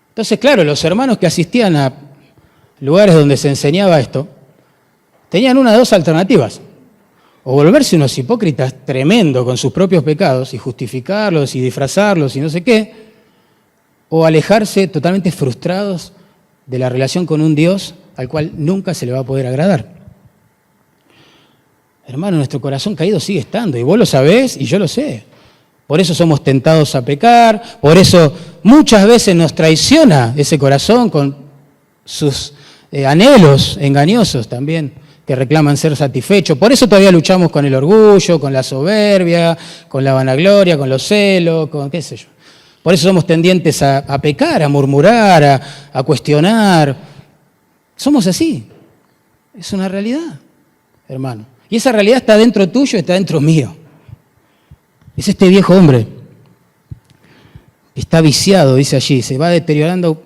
S1: Entonces, claro, los hermanos que asistían a lugares donde se enseñaba esto, tenían una de dos alternativas: o volverse unos hipócritas tremendos con sus propios pecados y justificarlos y disfrazarlos y no sé qué, o alejarse totalmente frustrados de la relación con un Dios al cual nunca se le va a poder agradar. Hermano, nuestro corazón caído sigue estando, y vos lo sabés y yo lo sé. Por eso somos tentados a pecar, por eso muchas veces nos traiciona ese corazón con sus anhelos engañosos también, que reclaman ser satisfechos. Por eso todavía luchamos con el orgullo, con la soberbia, con la vanagloria, con los celos, con qué sé yo. Por eso somos tendientes a pecar, a murmurar, a cuestionar. Somos así. Es una realidad, hermano. Y esa realidad está dentro tuyo, está dentro mío. Es este viejo hombre que está viciado, dice allí, se va deteriorando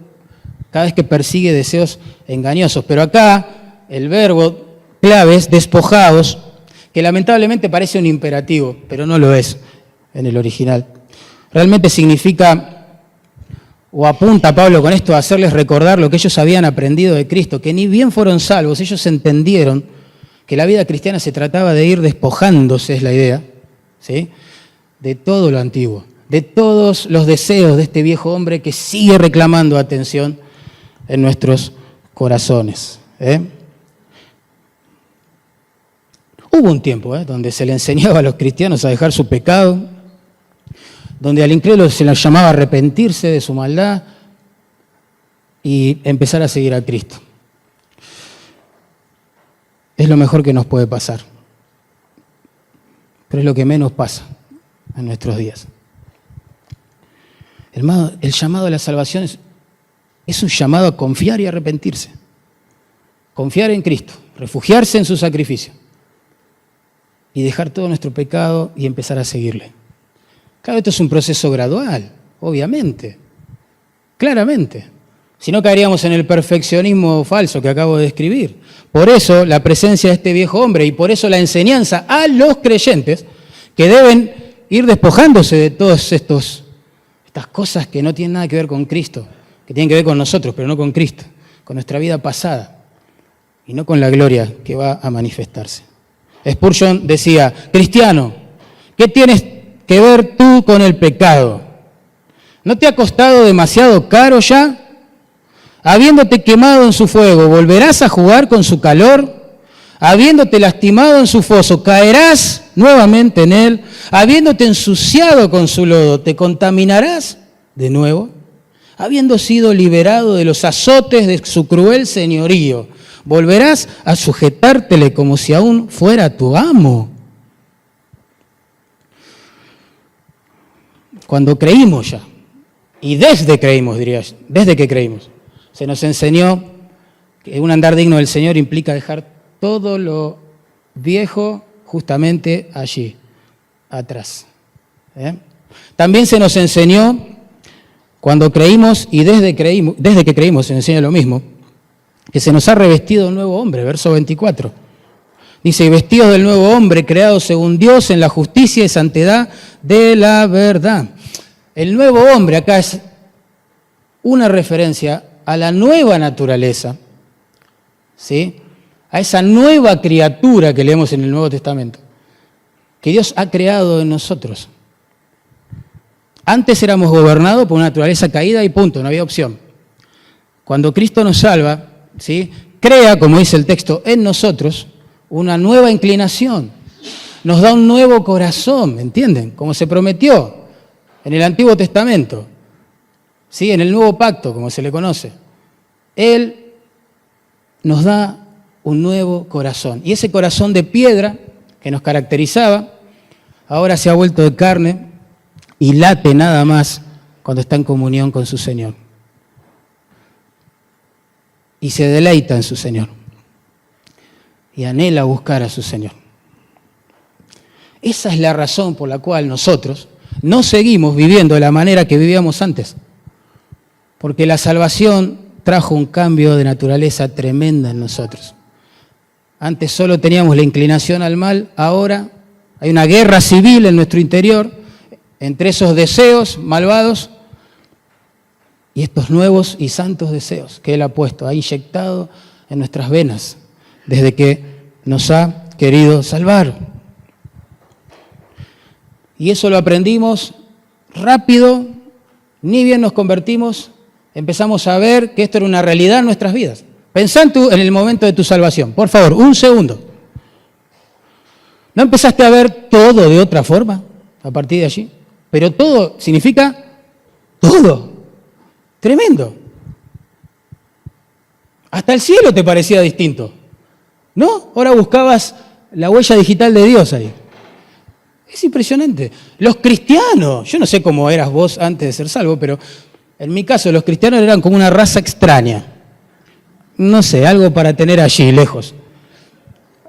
S1: cada vez que persigue deseos engañosos. Pero acá el verbo clave es despojados, que lamentablemente parece un imperativo, pero no lo es en el original. Realmente significa, o apunta Pablo con esto, a hacerles recordar lo que ellos habían aprendido de Cristo, que ni bien fueron salvos, ellos entendieron que la vida cristiana se trataba de ir despojándose, es la idea, ¿sí?, de todo lo antiguo, de todos los deseos de este viejo hombre que sigue reclamando atención en nuestros corazones. Hubo un tiempo donde se le enseñaba a los cristianos a dejar su pecado, donde al incrédulo se les llamaba a arrepentirse de su maldad y empezar a seguir a Cristo. Es lo mejor que nos puede pasar, pero es lo que menos pasa en nuestros días. El llamado a la salvación es un llamado a confiar y arrepentirse. Confiar en Cristo, refugiarse en su sacrificio y dejar todo nuestro pecado y empezar a seguirle. Claro, esto es un proceso gradual, obviamente, claramente. Si no, caeríamos en el perfeccionismo falso que acabo de describir. Por eso la presencia de este viejo hombre, y por eso la enseñanza a los creyentes que deben ir despojándose de todas estas cosas que no tienen nada que ver con Cristo, que tienen que ver con nosotros, pero no con Cristo, con nuestra vida pasada y no con la gloria que va a manifestarse. Spurgeon decía: cristiano, ¿qué tienes que ver tú con el pecado? ¿No te ha costado demasiado caro ya? Habiéndote quemado en su fuego, ¿volverás a jugar con su calor? Habiéndote lastimado en su foso, ¿caerás nuevamente en él? Habiéndote ensuciado con su lodo, ¿te contaminarás de nuevo? Habiendo sido liberado de los azotes de su cruel señorío, ¿volverás a sujetártele como si aún fuera tu amo? Cuando creímos ya, y desde que creímos, se nos enseñó que un andar digno del Señor implica dejar todo lo viejo justamente allí, atrás. También se nos enseñó, cuando creímos y desde que creímos se nos enseña lo mismo, que se nos ha revestido un nuevo hombre, verso 24. Dice, y vestidos del nuevo hombre, creado según Dios en la justicia y santidad de la verdad. El nuevo hombre acá es una referencia a la nueva naturaleza, ¿sí? A esa nueva criatura que leemos en el Nuevo Testamento, que Dios ha creado en nosotros. Antes éramos gobernados por una naturaleza caída y punto, no había opción. Cuando Cristo nos salva, ¿sí?, crea, como dice el texto, en nosotros una nueva inclinación. Nos da un nuevo corazón, ¿me entienden? Como se prometió en el Antiguo Testamento, ¿sí?, en el Nuevo Pacto, como se le conoce. Él nos da un nuevo corazón. Y ese corazón de piedra que nos caracterizaba, ahora se ha vuelto de carne y late nada más cuando está en comunión con su Señor. Y se deleita en su Señor. Y anhela buscar a su Señor. Esa es la razón por la cual nosotros no seguimos viviendo de la manera que vivíamos antes. Porque la salvación trajo un cambio de naturaleza tremenda en nosotros. Antes solo teníamos la inclinación al mal, ahora hay una guerra civil en nuestro interior entre esos deseos malvados y estos nuevos y santos deseos que Él ha puesto, ha inyectado en nuestras venas desde que nos ha querido salvar. Y eso lo aprendimos rápido, ni bien nos convertimos, empezamos a ver que esto era una realidad en nuestras vidas. Pensá en el momento de tu salvación, por favor, un segundo. ¿No empezaste a ver todo de otra forma a partir de allí? Pero todo significa todo. Tremendo. Hasta el cielo te parecía distinto, ¿no? Ahora buscabas la huella digital de Dios ahí. Es impresionante. Los cristianos, yo no sé cómo eras vos antes de ser salvo, pero en mi caso los cristianos eran como una raza extraña. No sé, algo para tener allí, lejos.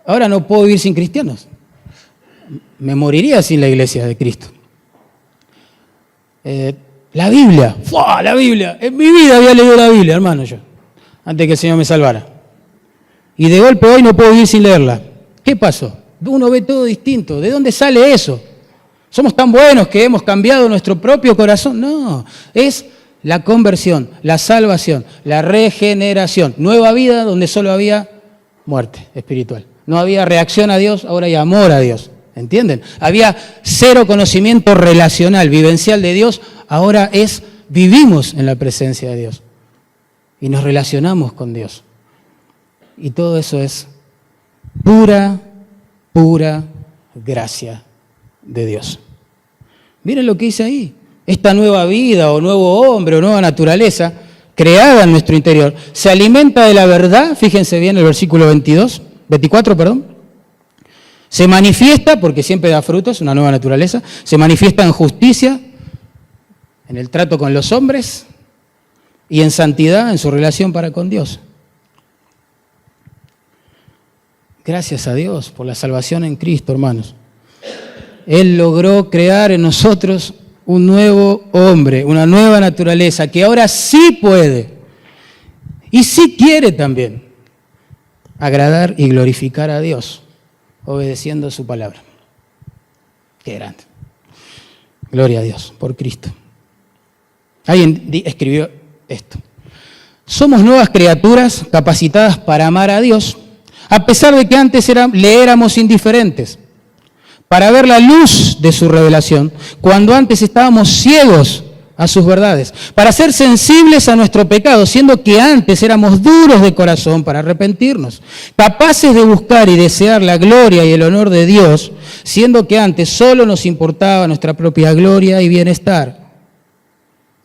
S1: Ahora no puedo vivir sin cristianos. Me moriría sin la iglesia de Cristo. La Biblia. ¡Fua! La Biblia. En mi vida había leído la Biblia, hermano, yo. Antes que el Señor me salvara. Y de golpe hoy no puedo vivir sin leerla. ¿Qué pasó? Uno ve todo distinto. ¿De dónde sale eso? ¿Somos tan buenos que hemos cambiado nuestro propio corazón? No, es la conversión, la salvación, la regeneración. Nueva vida donde solo había muerte espiritual. No había reacción a Dios, ahora hay amor a Dios. ¿Entienden? Había cero conocimiento relacional, vivencial de Dios, ahora vivimos en la presencia de Dios. Y nos relacionamos con Dios. Y todo eso es pura gracia de Dios. Miren lo que dice ahí. Esta nueva vida o nuevo hombre o nueva naturaleza creada en nuestro interior se alimenta de la verdad, fíjense bien el versículo 24, se manifiesta, porque siempre da frutos, una nueva naturaleza, se manifiesta en justicia, en el trato con los hombres y en santidad en su relación para con Dios. Gracias a Dios por la salvación en Cristo, hermanos. Él logró crear en nosotros un nuevo hombre, una nueva naturaleza, que ahora sí puede y sí quiere también agradar y glorificar a Dios, obedeciendo su palabra. Qué grande. Gloria a Dios por Cristo. Alguien escribió esto. Somos nuevas criaturas capacitadas para amar a Dios, a pesar de que antes le éramos indiferentes, para ver la luz de su revelación, cuando antes estábamos ciegos a sus verdades, para ser sensibles a nuestro pecado, siendo que antes éramos duros de corazón para arrepentirnos, capaces de buscar y desear la gloria y el honor de Dios, siendo que antes solo nos importaba nuestra propia gloria y bienestar.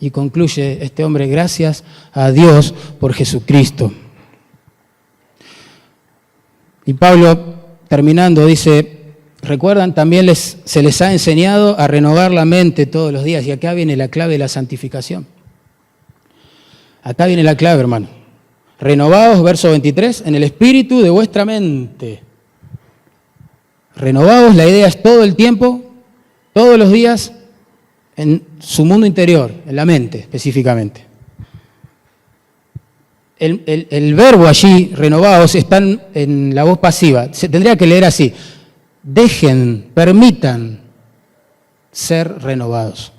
S1: Y concluye este hombre, gracias a Dios por Jesucristo. Y Pablo, terminando, dice, recuerdan, también se les ha enseñado a renovar la mente todos los días. Y acá viene la clave de la santificación. Acá viene la clave, hermano. Renovaos, verso 23, en el espíritu de vuestra mente. Renovaos, la idea es todo el tiempo, todos los días, en su mundo interior, en la mente específicamente. El verbo allí, renovaos, está en la voz pasiva. Se tendría que leer así: dejen, permitan ser renovados.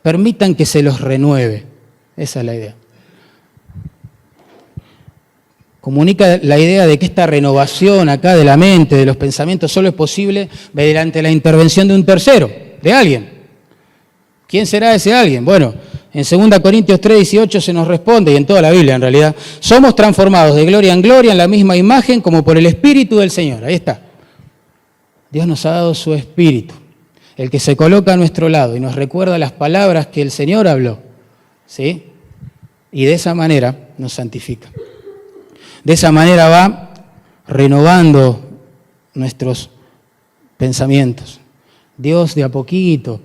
S1: Permitan que se los renueve. Esa es la idea. Comunica la idea de que esta renovación acá de la mente, de los pensamientos, solo es posible mediante la intervención de un tercero, de alguien. ¿Quién será ese alguien? Bueno, en 2 Corintios 3:18 se nos responde, y en toda la Biblia en realidad: somos transformados de gloria en gloria en la misma imagen como por el Espíritu del Señor. Ahí está. Dios nos ha dado su Espíritu, el que se coloca a nuestro lado y nos recuerda las palabras que el Señor habló, ¿sí? Y de esa manera nos santifica. De esa manera va renovando nuestros pensamientos. Dios de a poquito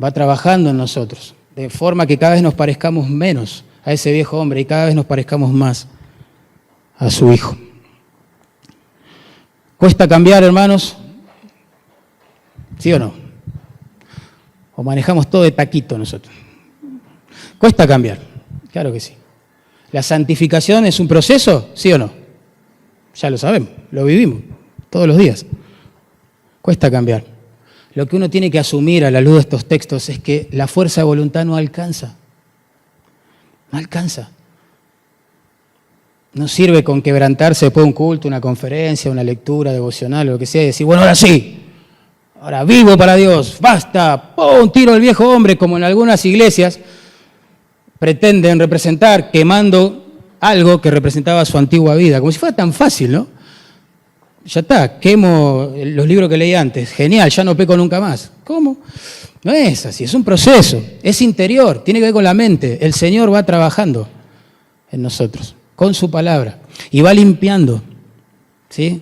S1: va trabajando en nosotros, de forma que cada vez nos parezcamos menos a ese viejo hombre y cada vez nos parezcamos más a su Hijo. ¿Cuesta cambiar, hermanos? ¿Sí o no? ¿O manejamos todo de taquito nosotros? ¿Cuesta cambiar? Claro que sí. ¿La santificación es un proceso? ¿Sí o no? Ya lo sabemos, lo vivimos todos los días. Cuesta cambiar. Lo que uno tiene que asumir a la luz de estos textos es que la fuerza de voluntad no alcanza. No alcanza. No sirve con quebrantarse después de un culto, una conferencia, una lectura devocional o lo que sea y decir, bueno, ahora sí, ahora vivo para Dios, basta, ¡pum! Tiro al viejo hombre, como en algunas iglesias pretenden representar quemando algo que representaba su antigua vida, como si fuera tan fácil, ¿no? Ya está, quemo los libros que leí antes, genial, ya no peco nunca más. ¿Cómo? No es así, es un proceso, es interior, tiene que ver con la mente. El Señor va trabajando en nosotros, con su palabra, y va limpiando, ¿sí?,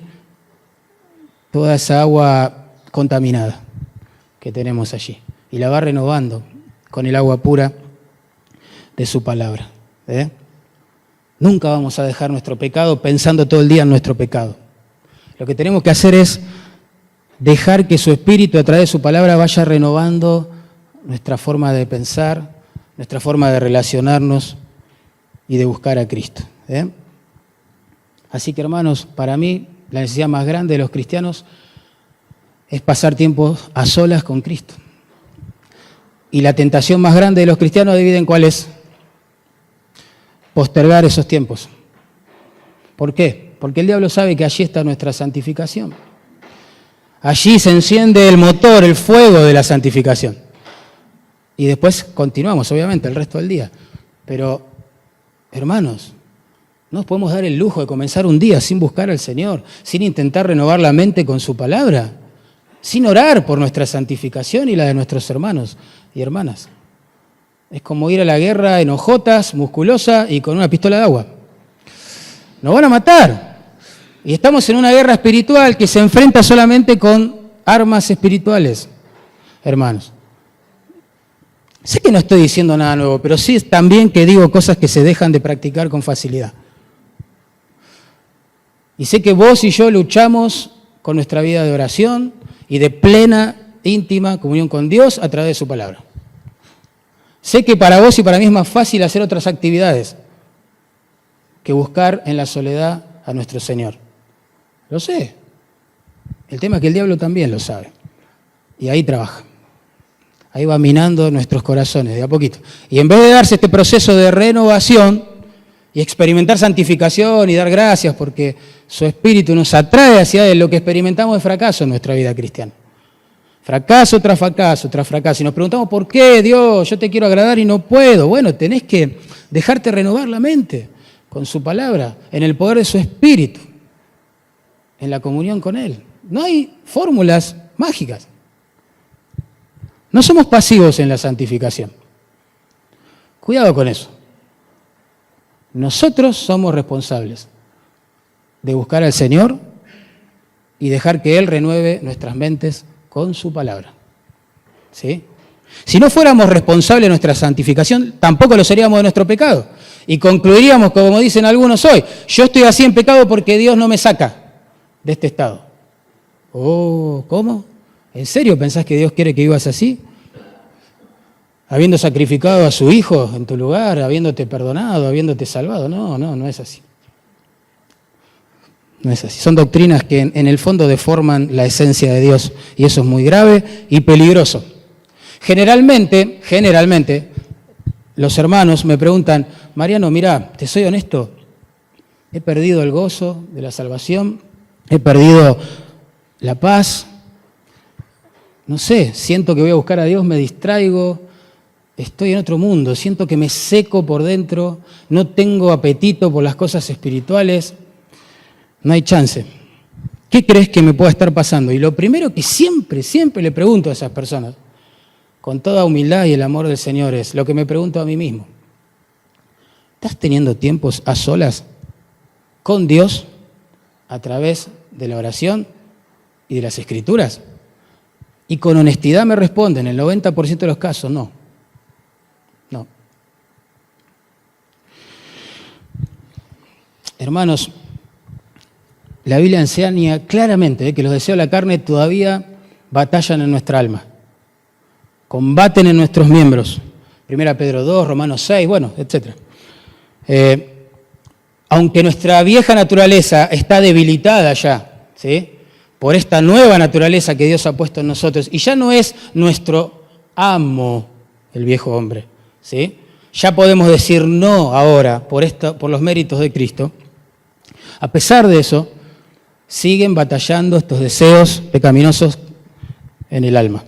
S1: toda esa agua contaminada que tenemos allí, y la va renovando con el agua pura de su palabra. Nunca vamos a dejar nuestro pecado pensando todo el día en nuestro pecado. Lo que tenemos que hacer es dejar que su Espíritu a través de su palabra vaya renovando nuestra forma de pensar, nuestra forma de relacionarnos y de buscar a Cristo. Así que, hermanos, para mí la necesidad más grande de los cristianos es pasar tiempo a solas con Cristo. Y la tentación más grande de los cristianos, ¿adivinen cuál es? Postergar esos tiempos. ¿Por qué? Porque el diablo sabe que allí está nuestra santificación. Allí se enciende el motor, el fuego de la santificación. Y después continuamos, obviamente, el resto del día. Pero, hermanos, no nos podemos dar el lujo de comenzar un día sin buscar al Señor, sin intentar renovar la mente con su palabra, sin orar por nuestra santificación y la de nuestros hermanos y hermanas. Es como ir a la guerra en hojotas, musculosa y con una pistola de agua. Nos van a matar. Y estamos en una guerra espiritual que se enfrenta solamente con armas espirituales, hermanos. Sé que no estoy diciendo nada nuevo, pero sí también que digo cosas que se dejan de practicar con facilidad. Y sé que vos y yo luchamos con nuestra vida de oración y de plena, íntima comunión con Dios a través de su palabra. Sé que para vos y para mí es más fácil hacer otras actividades que buscar en la soledad a nuestro Señor. Lo sé. El tema es que el diablo también lo sabe. Y ahí trabaja. Ahí va minando nuestros corazones de a poquito. Y en vez de darse este proceso de renovación y experimentar santificación y dar gracias porque su Espíritu nos atrae hacia Él, lo que experimentamos es fracaso en nuestra vida cristiana. Fracaso tras fracaso tras fracaso. Y nos preguntamos, ¿por qué, Dios? Yo te quiero agradar y no puedo. Bueno, tenés que dejarte renovar la mente con su palabra, en el poder de su Espíritu, en la comunión con Él. No hay fórmulas mágicas. No somos pasivos en la santificación. Cuidado con eso. Nosotros somos responsables de buscar al Señor y dejar que Él renueve nuestras mentes con su palabra. ¿Sí? Si no fuéramos responsables de nuestra santificación, tampoco lo seríamos de nuestro pecado. Y concluiríamos, como dicen algunos hoy, yo estoy así en pecado porque Dios no me saca de este estado. Oh, ¿cómo? ¿En serio pensás que Dios quiere que vivas así? Habiendo sacrificado a su Hijo en tu lugar, habiéndote perdonado, habiéndote salvado. No es así. No es así. Son doctrinas que en el fondo deforman la esencia de Dios y eso es muy grave y peligroso. Generalmente, los hermanos me preguntan, Mariano, mira, te soy honesto, he perdido el gozo de la salvación, he perdido la paz, no sé, siento que voy a buscar a Dios, me distraigo, estoy en otro mundo, siento que me seco por dentro, no tengo apetito por las cosas espirituales, no hay chance. ¿Qué crees que me pueda estar pasando? Y lo primero que siempre le pregunto a esas personas, con toda humildad y el amor del Señor, es lo que me pregunto a mí mismo. ¿Estás teniendo tiempos a solas con Dios a través de la oración y de las Escrituras? Y con honestidad me responden, en el 90% de los casos, no. Hermanos, la Biblia enseña claramente que los deseos de la carne todavía batallan en nuestra alma, combaten en nuestros miembros. 1 Pedro 2, Romanos 6, etc. Aunque nuestra vieja naturaleza está debilitada ya, ¿sí?, por esta nueva naturaleza que Dios ha puesto en nosotros, y ya no es nuestro amo el viejo hombre, ¿sí? Ya podemos decir no ahora por los méritos de Cristo. A pesar de eso, siguen batallando estos deseos pecaminosos en el alma.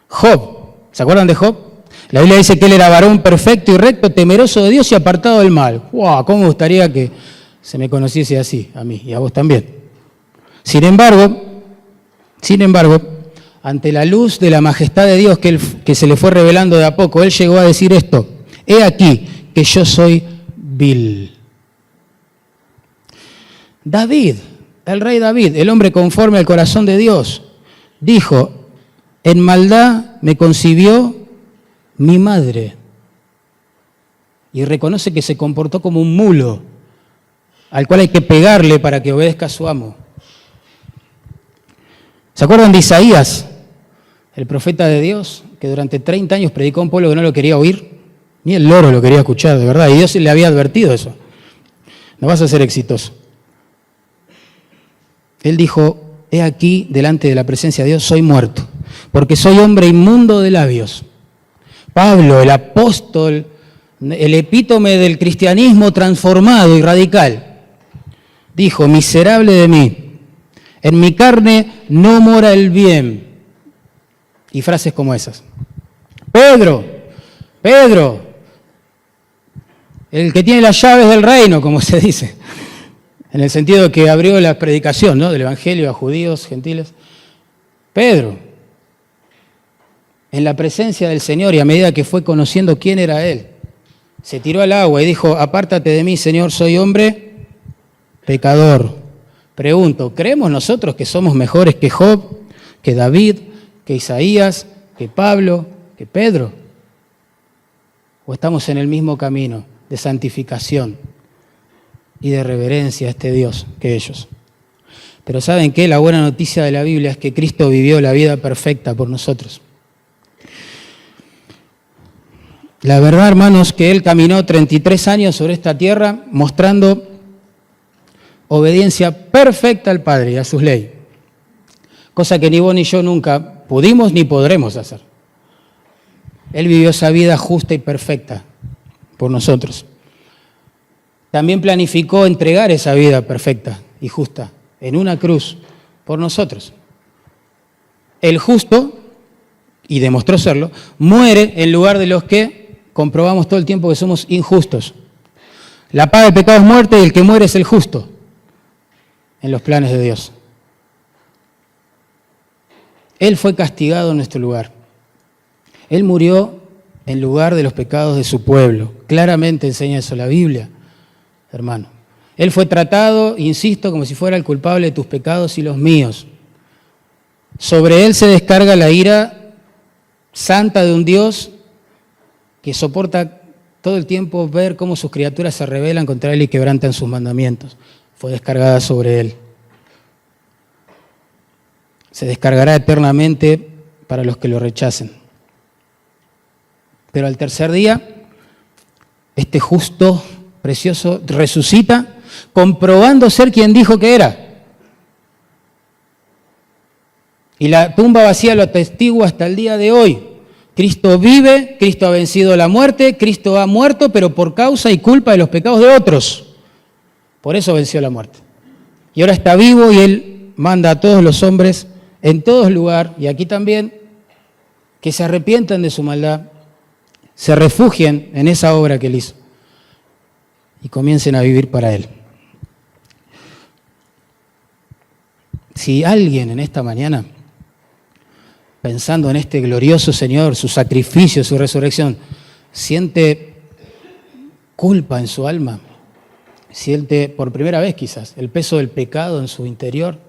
S1: Job, ¿se acuerdan de Job? La Biblia dice que él era varón perfecto y recto, temeroso de Dios y apartado del mal. ¡Wow! ¿Cómo me gustaría que se me conociese así, a mí y a vos también? Sin embargo, ante la luz de la majestad de Dios que se le fue revelando de a poco, él llegó a decir esto: he aquí que yo soy vil. David, el rey David, el hombre conforme al corazón de Dios, dijo: en maldad me concibió mi madre. Y reconoce que se comportó como un mulo, al cual hay que pegarle para que obedezca a su amo. ¿Se acuerdan de Isaías, el profeta de Dios, que durante 30 años predicó a un pueblo que no lo quería oír? Ni el loro lo quería escuchar, de verdad, y Dios le había advertido eso. No vas a ser exitoso. Él dijo: he aquí, delante de la presencia de Dios, soy muerto, porque soy hombre inmundo de labios. Pablo, el apóstol, el epítome del cristianismo transformado y radical, dijo: miserable de mí, en mi carne no mora el bien. Y frases como esas. Pedro, el que tiene las llaves del reino, como se dice, en el sentido de que abrió la predicación, ¿no?, del evangelio a judíos, gentiles. Pedro, en la presencia del Señor y a medida que fue conociendo quién era Él, se tiró al agua y dijo: apártate de mí, Señor, soy hombre pecador. Pregunto, ¿creemos nosotros que somos mejores que Job, que David, que Isaías, que Pablo, que Pedro? ¿O estamos en el mismo camino de santificación y de reverencia a este Dios que ellos? Pero ¿saben qué? La buena noticia de la Biblia es que Cristo vivió la vida perfecta por nosotros. La verdad, hermanos, que Él caminó 33 años sobre esta tierra mostrando obediencia perfecta al Padre y a sus leyes, cosa que ni vos ni yo nunca pudimos ni podremos hacer. Él vivió esa vida justa y perfecta por nosotros. También planificó entregar esa vida perfecta y justa en una cruz por nosotros. El justo, y demostró serlo, muere en lugar de los que comprobamos todo el tiempo que somos injustos. La paga del pecado es muerte y el que muere es el justo en los planes de Dios. Él fue castigado en nuestro lugar. Él murió en lugar de los pecados de su pueblo. Claramente enseña eso la Biblia, hermano. Él fue tratado, insisto, como si fuera el culpable de tus pecados y los míos. Sobre Él se descarga la ira santa de un Dios que soporta todo el tiempo ver cómo sus criaturas se rebelan contra Él y quebrantan sus mandamientos. Fue descargada sobre Él. Se descargará eternamente para los que lo rechacen. Pero al tercer día, este justo, precioso, resucita, comprobando ser quien dijo que era. Y la tumba vacía lo atestigua hasta el día de hoy. Cristo vive, Cristo ha vencido la muerte, Cristo ha muerto, pero por causa y culpa de los pecados de otros. Por eso venció la muerte. Y ahora está vivo y Él manda a todos los hombres en todo lugar, y aquí también, que se arrepientan de su maldad, se refugien en esa obra que Él hizo y comiencen a vivir para Él. Si alguien en esta mañana, pensando en este glorioso Señor, su sacrificio, su resurrección, siente culpa en su alma, siente por primera vez quizás el peso del pecado en su interior,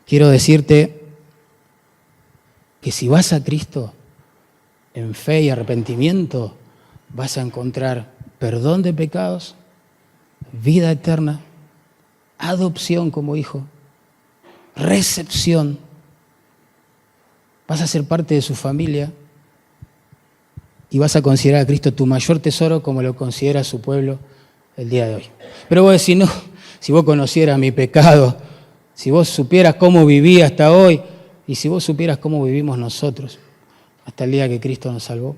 S1: quiero decirte que si vas a Cristo en fe y arrepentimiento, vas a encontrar perdón de pecados, vida eterna, adopción como hijo, recepción. Vas a ser parte de su familia y vas a considerar a Cristo tu mayor tesoro como lo considera su pueblo el día de hoy. Pero vos decís, no, si vos conocieras mi pecado, si vos supieras cómo viví hasta hoy y si vos supieras cómo vivimos nosotros hasta el día que Cristo nos salvó.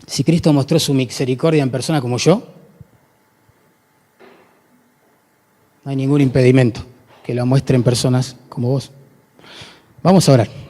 S1: Si Cristo mostró su misericordia en persona como yo, no hay ningún impedimento que la muestre en personas como vos. Vamos a orar.